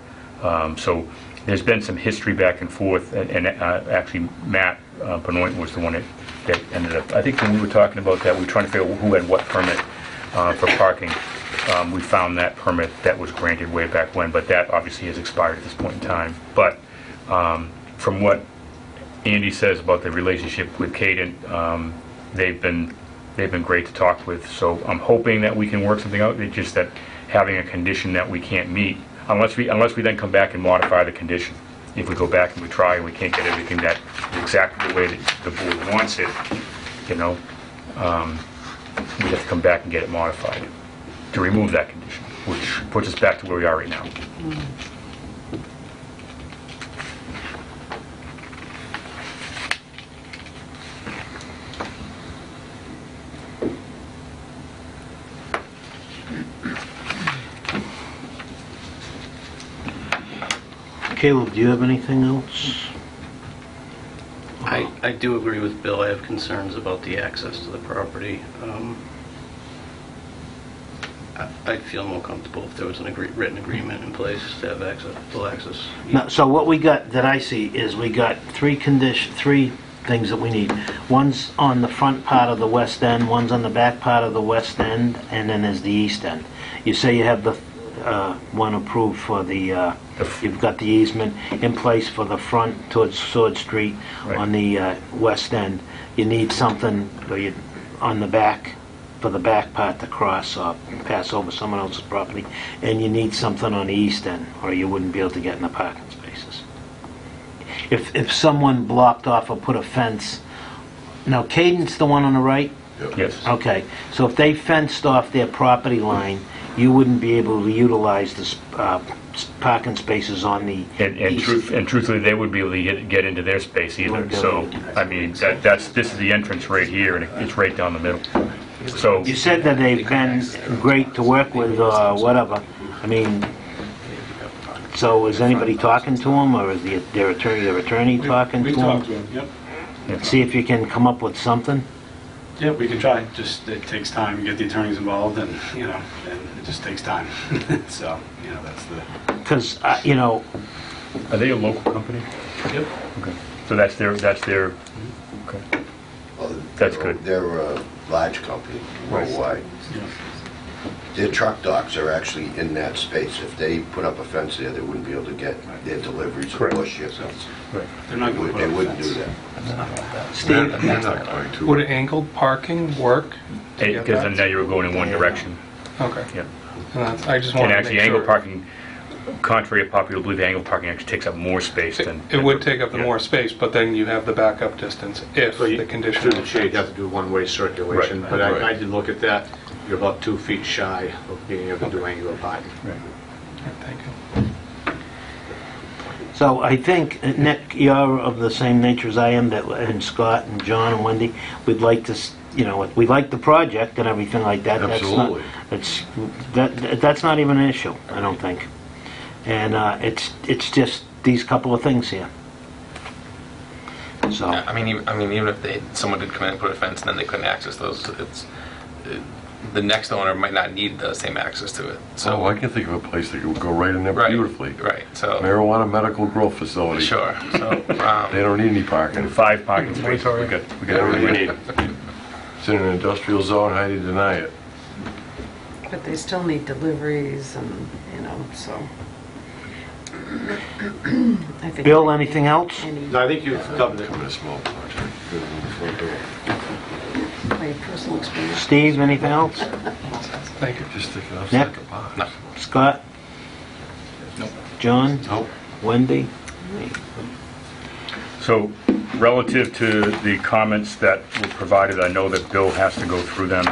So there's been some history back and forth, and actually Matt Benoit was the one that ended up, I think when we were talking about that, we were trying to figure out who had what permit for parking. We found that permit that was granted way back when, but that obviously has expired at this point in time. But from what Andy says about the relationship with Cadent, they've been great to talk with. So I'm hoping that we can work something out. It's just that having a condition that we can't meet, unless we then come back and modify the condition. If we go back and we try and we can't get everything that exactly the way that the board wants it, we have to come back and get it modified to remove that condition, which puts us back to where we are right now. Caleb, do you have anything else? I do agree with Bill. I have concerns about the access to the property. I'd feel more comfortable if there was an written agreement in place to have full access. No, so what we got that I see is we got three things that we need. One's on the front part of the west end, one's on the back part of the west end, and then there's the east end. You say you have the one approved for the, you've got the easement in place for the front towards Sword Street on the west end. You need something on the back, for the back part to cross or pass over someone else's property, and you need something on the east end, or you wouldn't be able to get in the parking spaces. If someone blocked off or put a fence, now Cadent's the one on the right? Yes. Okay, so if they fenced off their property line, you wouldn't be able to utilize the parking spaces on the east. And truthfully, they wouldn't be able to get into their space either. So, I mean, this is the entrance right here, and it's right down the middle. So you said that they've been great to work with or whatever. I mean, so is anybody talking to them, or is their attorney talking to them? We talked to them, yep. See if you can come up with something? Yeah, we can try. Just it takes time. You get the attorneys involved, and and it just takes time. So that's the. Because are they a local company? Yep. Okay. So that's their. Okay. Well, that's good. They're a large company worldwide. Yeah. Their truck docks are actually in that space. If they put up a fence there, they wouldn't be able to get their deliveries or shipments. Right. They're not going to. They wouldn't do that. Steve, They're not going to. Would angled parking work? Because then now you're going in one direction. Okay. Yeah. And I just And want to actually, make angle sure. parking contrary to popular belief, angled parking actually takes up more space than... It would take up the Yeah. more space, but then you have the backup distance if So you- the condition... Through the chair, you'd have to do one-way circulation, Right, but right. I did look at that. You're about 2 feet shy of being able to do angular parking. Thank you. So I think, Nick, you're of the same nature as I am, that, and Scott and John and Wendy, we'd like to, we like the project and everything like that. Absolutely. That's not even an issue, I don't think. And it's just these couple of things here. So, I mean, even if someone did come in and put a fence and then they couldn't access those, the next owner might not need the same access to it. So I can think of a place that would go right in there Right, beautifully. right, so, Marijuana medical growth facility. sure, so, They don't need any parking. 5 parking spaces, we got everything we need. It's in an industrial zone, how do you deny it? But they still need deliveries and, so. I think Bill, anything else? No, I think you've covered it. Come in a small project. My personal experience. Steve, anything else? Thank you. Just think Nick? outside the box. no. Scott? John? Nope. Wendy? So relative to the comments that were provided, I know that Bill has to go through them.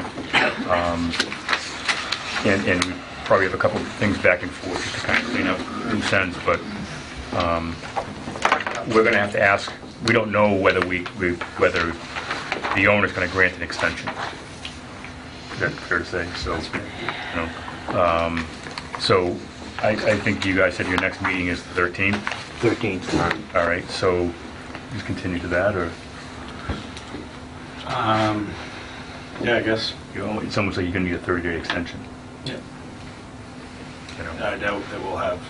And we probably have a couple of things back and forth just to kind of clean up loose ends, but we're going to have to ask, we don't know whether whether the owner's going to grant an extension. Is that fair to say? So I think you guys said your next meeting is the 13th? 13th. All right, so just continue to that, or? Yeah, I guess. It's almost like you're going to need a 30-day extension. Yeah. You know? I doubt that we'll have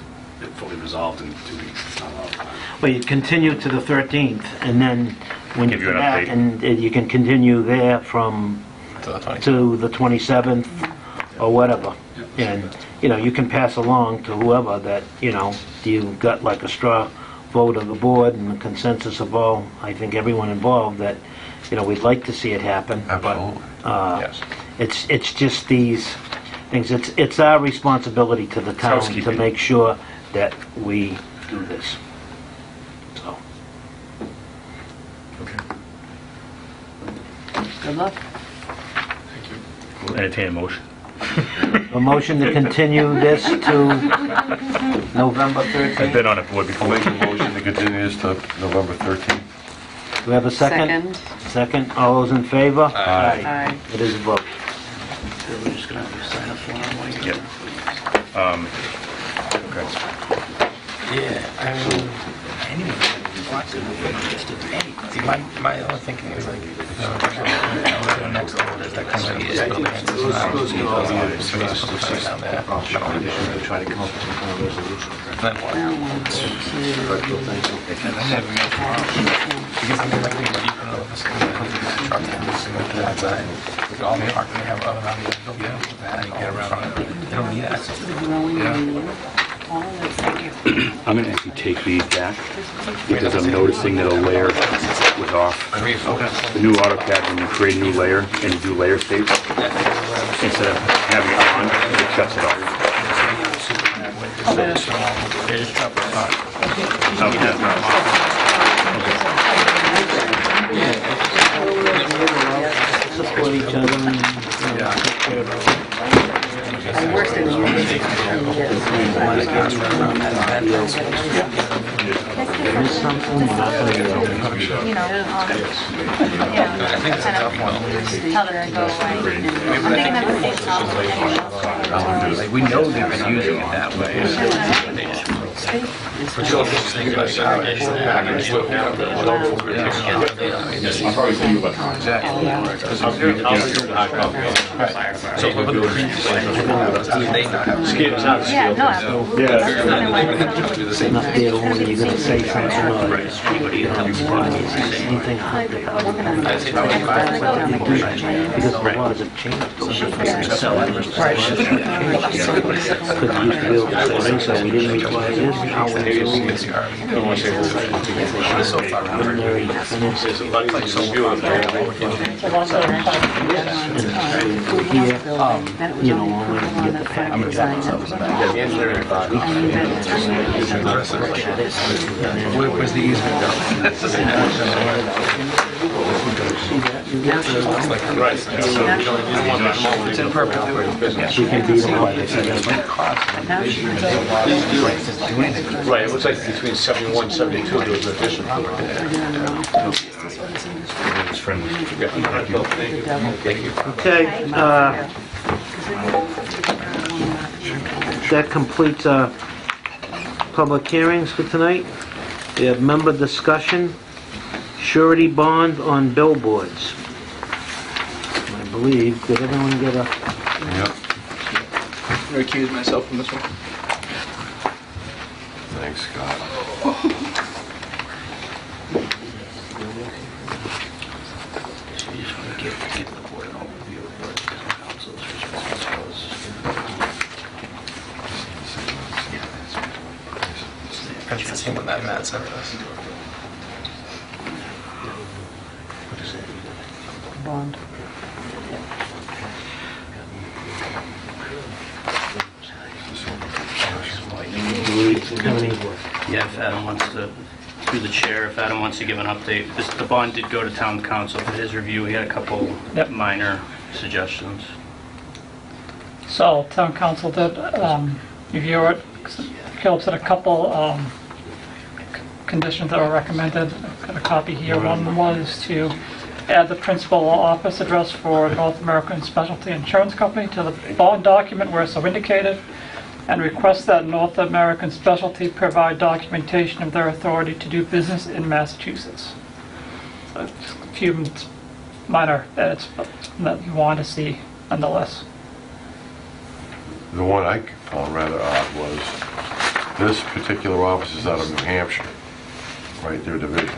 it fully resolved in 2 weeks. It's not a lot of time. Well, you continue to the 13th, and then when you Give you come an back, update. and you can continue there from To the 27th. to the 27th or whatever. And, you can pass along to whoever that, you got like a straw vote of the board and the consensus of all, I think everyone involved, that, we'd like to see it happen. Absolutely. Yes. It's just these things, it's our responsibility to the town to Housekeeping. make sure that we do this. So, Okay. Good luck. We'll entertain a motion. a motion to continue this to November I've 13th. been on a board before. Make a motion to continue this to November 13th. Do we have a second? Second. Second. All those in favor? Aye. It is a vote. We're just gonna have to sign a form while you're Yeah. Okay. See, my only thinking is like, the next owners that come in this building, it's not down there. Try to come up with some kind of resolution. Then what? Because I mean, like, we keep all of us truck to that side. We all park, and they have other around the building. How do you get around it? They don't need access to it. I'm going to actually take these back because I'm noticing that a layer was off. The new AutoCAD, when you create a new layer and you do layer states, instead of having it on, it shuts it off. They just drop it off. Support each other and, take care of it. The worst thing is There is something, we're not gonna go. Kind of tell them to go away. I'm thinking of the same problem. Like, we know they've been using it that way. Yeah, no, absolutely. Not there when you you're gonna say something or anybody else, anything $100,000. Because the laws have changed. Could used to be able to say, so we didn't require this, now we do. Preliminary finances. Here, you know, when we get the package. Where's the easement go? It's in perpetuity. She can be the one. Right, it looks like between 71 and 72, there was an addition to it. Okay, that completes our public hearings for tonight. We have member discussion, surety bond on billboards. I believe, did everyone get a... Yep. Recuse myself from this one. Thanks, Scott. I've seen what that Matt sent us. Bond. Yeah, if Adam wants to, through the chair, if Adam wants to give an update. The bond did go to town council for his review. He had a couple minor suggestions. So town council did review it. Caleb said a couple conditions that were recommended. I've got a copy here. One was to add the principal office address for North American Specialty Insurance Company to the bond document where so indicated, and request that North American Specialty provide documentation of their authority to do business in Massachusetts. So a few minor edits that you want to see nonetheless. The one I found rather odd was this particular office is out of New Hampshire, right, their division.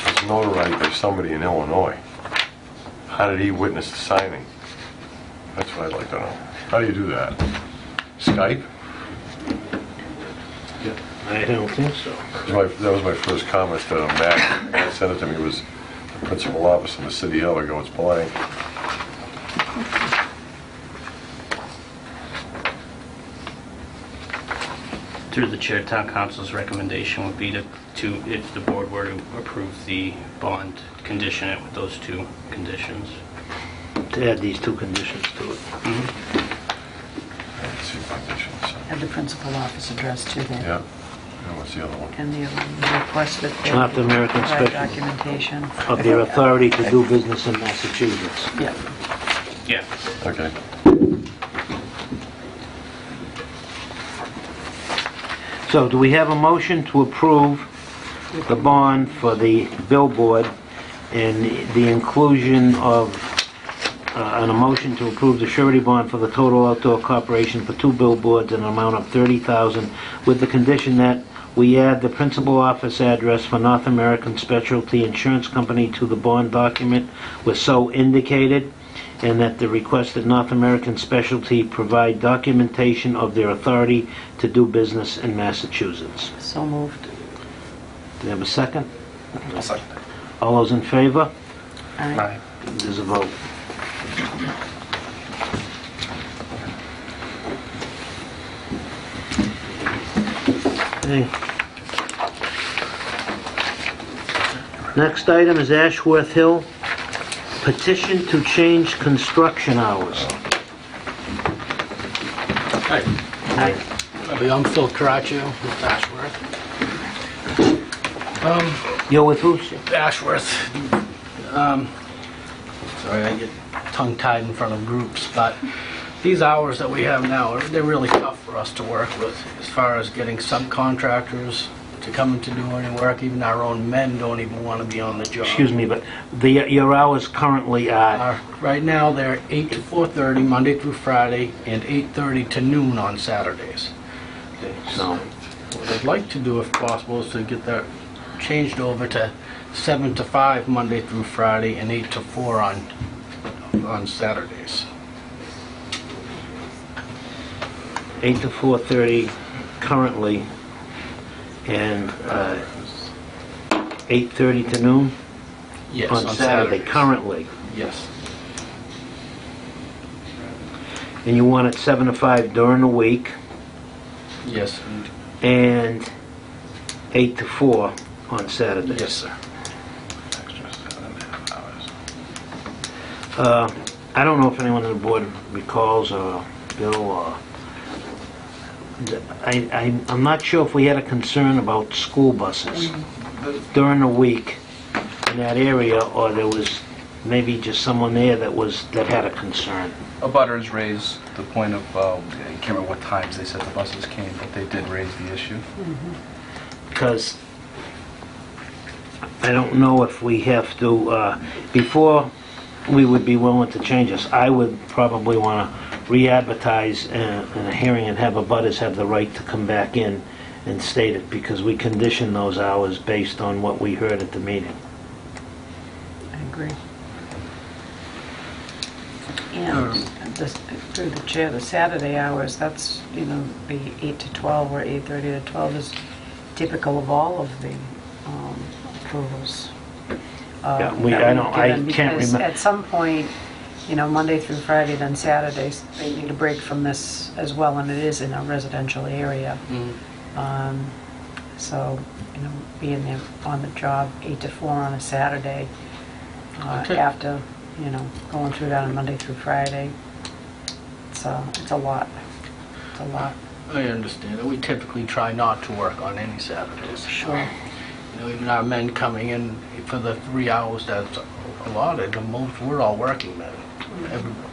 It's notarized by somebody in Illinois. How did he witness the signing? That's what I'd like to know. How do you do that? Skype? I don't think so. That was my first comment to Matt sent it to me, was the principal office in the city hall. I go, it's blank. Through the chair, town council's recommendation would be to, if the board were to approve the bond, condition it with those two conditions. To add these two conditions to it. Let's see conditions. Add the principal office address to that. Yeah. And what's the other one? And the request that they North American provide Specialty. documentation. Of their authority to do business in Massachusetts. Yeah. Yeah. Okay. So do we have a motion to approve the bond for the billboard and the inclusion of, and a motion to approve the surety bond for the Total Outdoor Corporation for 2 billboards in an amount of $30,000 with the condition that we add the principal office address for North American Specialty Insurance Company to the bond document was so indicated, and that the request that North American Specialty provide documentation of their authority to do business in Massachusetts. So moved. Do we have a second? I'll second it. All those in favor? Aye. There's a vote. Okay. Next item is Ashworth Hill, petition to change construction hours. Hi. I'm Phil Caraccio with Ashworth. You're with who? Ashworth. Sorry, I get tongue-tied in front of groups, but these hours that we have now, they're really tough for us to work with as far as getting subcontractors to come to do any work. Even our own men don't even want to be on the job. Excuse me, but your hours currently are? Right now, they're 8 to 4:30, Monday through Friday, and 8:30 to noon on Saturdays. So, What I'd like to do, if possible, is to get that changed over to 7 to 5 Monday through Friday and 8 to 4 on Saturdays. 8 to 4:30 currently, and 8:30 to noon? Yes, On Saturday, Saturdays. currently. Yes. And you want it 7 to 5 during the week, Yes. and 8 to 4 on Saturdays? Yes, sir. I don't know if anyone on the board recalls, or Bill, or... I'm not sure if we had a concern about school buses during the week in that area, or there was maybe just someone there that had a concern. Abutters raised the point of, I can't remember what times they said the buses came, but they did raise the issue. Because I don't know if we have to, before we would be willing to change this, I would probably want to re-advertise in a hearing and have abutters have the right to come back in and state it, because we condition those hours based on what we heard at the meeting. I agree. And through the chair, the Saturday hours, that's, be 8 to 12 or 8:30 to 12 is typical of all of the approvals. Yeah, that we've given, I can't because remember. At some point, Monday through Friday, then Saturdays, they need a break from this as well, and it is in a residential area. So, being there on the job 8 to 4 on a Saturday, Okay. after, going through that on Monday through Friday, it's a lot. It's a lot. I understand it. We typically try not to work on any Saturdays. Sure. Even our men coming in for the 3 hours that's allotted, we're all working men.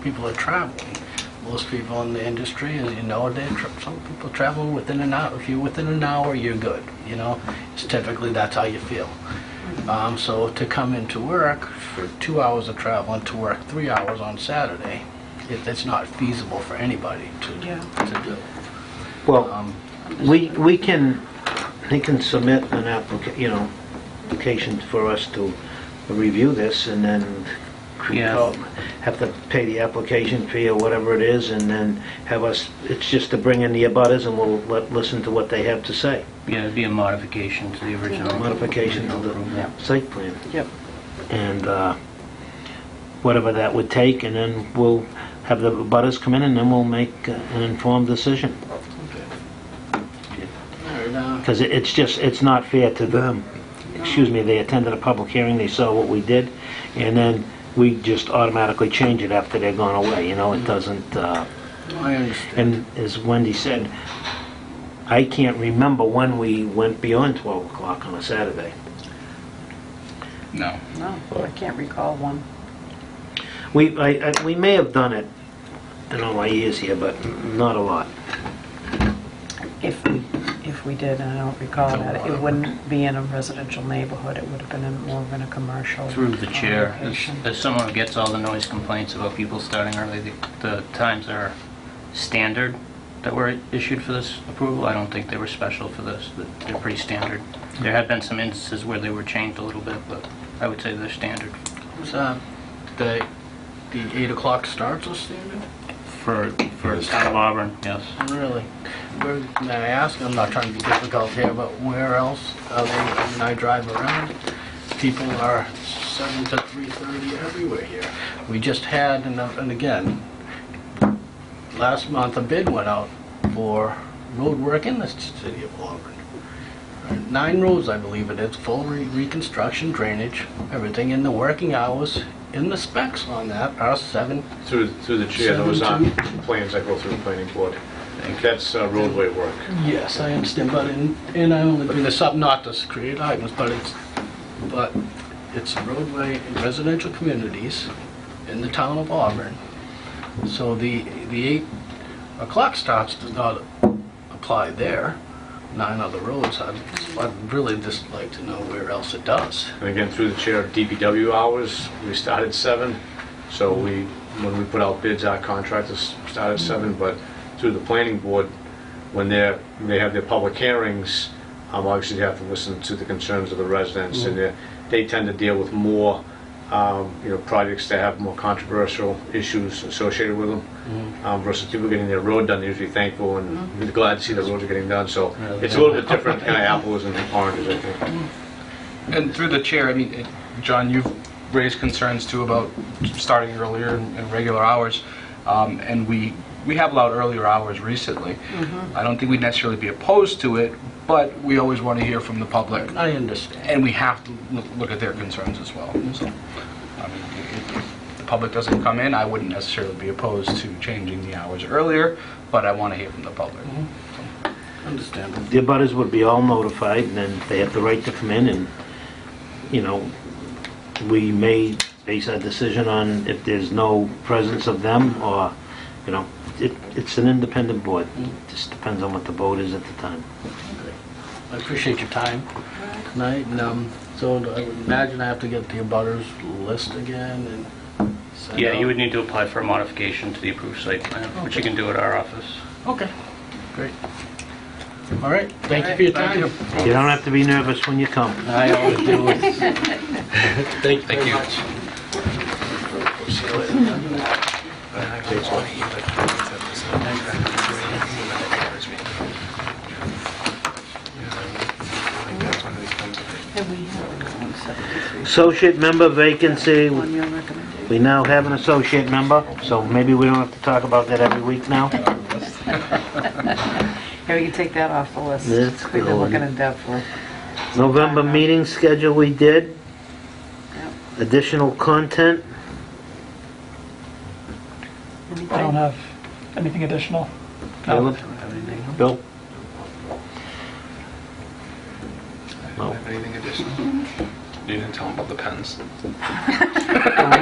People are traveling. Most people in the industry, some people travel within an hour. If you're within an hour, you're good. It's typically that's how you feel. So to come into work for 2 hours of travel and to work 3 hours on Saturday, it's not feasible for anybody to do. Well, they can submit an application for us to review this, and then have to pay the application fee or whatever it is, and then have us, it's just to bring in the abutters, and we'll listen to what they have to say. Yeah, it'd be a modification to the original. Modification to the site plan. Yep. And whatever that would take, and then we'll have the abutters come in, and then we'll make an informed decision. Because it's not fair to them. Excuse me, they attended a public hearing, they saw what we did, and then we just automatically change it after they're gone away, it doesn't... I understand. And as Wendy said, I can't remember when we went beyond 12 o'clock on a Saturday. No. No, I can't recall one. We may have done it in all my years here, but not a lot. If we did, and I don't recall that, it wouldn't be in a residential neighborhood, it would have been more of in a commercial. Through the chair, location. as someone who gets all the noise complaints about people starting early, the times are standard that were issued for this approval. I don't think they were special for this. They're pretty standard. There have been some instances where they were changed a little bit, but I would say they're standard. Was the 8 o'clock starts are standard? For town of Auburn, yes. Really? May I ask, I'm not trying to be difficult here, but where else are they? I drive around, people are 7 to 3:30 everywhere here. We just had, and again, last month a bid went out for road work in the city of Auburn. 9 roads, I believe it is, full reconstruction, drainage, everything in the working hours. In the specs on that are 7. Through the chair, those aren't plans that go through the planning board. That's roadway work. Yes, I understand, but and I only bring this up not to create arguments, but it's roadway in residential communities in the town of Auburn. So the 8 o'clock starts does not apply there. 9 other roads, I'd really just like to know where else it does. And again, through the chair, DPW hours, we start at 7. So when we put out bids, our contractors start at 7, but through the planning board, when they have their public hearings, obviously they have to listen to the concerns of the residents, and they tend to deal with more, projects that have more controversial issues associated with them, versus people getting their road done. They're usually thankful and glad to see the roads are getting done, so it's a little bit different kind of apples and oranges, I think. And through the chair, I mean, John, you've raised concerns too about starting earlier and regular hours, and we have allowed earlier hours recently. I don't think we'd necessarily be opposed to it, but we always want to hear from the public. I understand. And we have to look at their concerns as well. So, I mean, if the public doesn't come in, I wouldn't necessarily be opposed to changing the hours earlier, but I want to hear from the public. Understandable. The abutters would be all notified, and then they have the right to come in, and, we may base our decision on if there's no presence of them, or, it's an independent board. It just depends on what the vote is at the time. I appreciate your time tonight, and so I would imagine I have to get the abutters list again and send Yeah, out- you would need to apply for a modification to the approved site plan, which you can do at our office. Okay, great. All right, thank you for your time. You don't have to be nervous when you come. I always do. Thank you Thank very you. much. Associate member vacancy, On your recommendation. we now have an associate member, so maybe we don't have to talk about that every week now. Yeah, we can take that off the list. That's We've been good. looking at that for... November meeting schedule we did. Additional content. I don't have anything additional. Caleb? Bill? No. Anything additional? You didn't tell them about the pens. Well,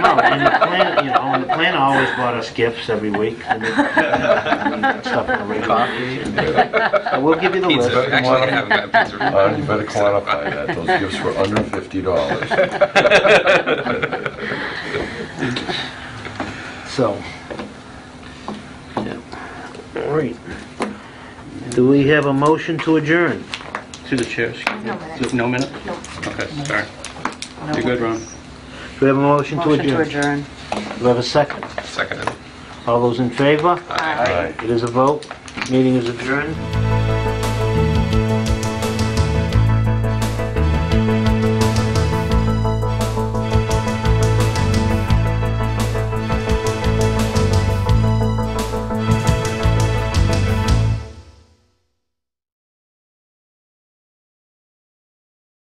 no, and the plan, and the planner always bought us gifts every week. And stuff in the regular. So we'll give you the list. Pizza. Actually, I haven't gotten pizza. You better quantify that. Those gifts were under $50. So, yeah. All right. Do we have a motion to adjourn? Through the chair, excuse me. No minute? No. Okay, sorry. You're good, Ron. Do we have a motion to Motion to adjourn? adjourn. Do we have a second? Seconded. All those in favor? Aye. It is a vote. Meeting is adjourned.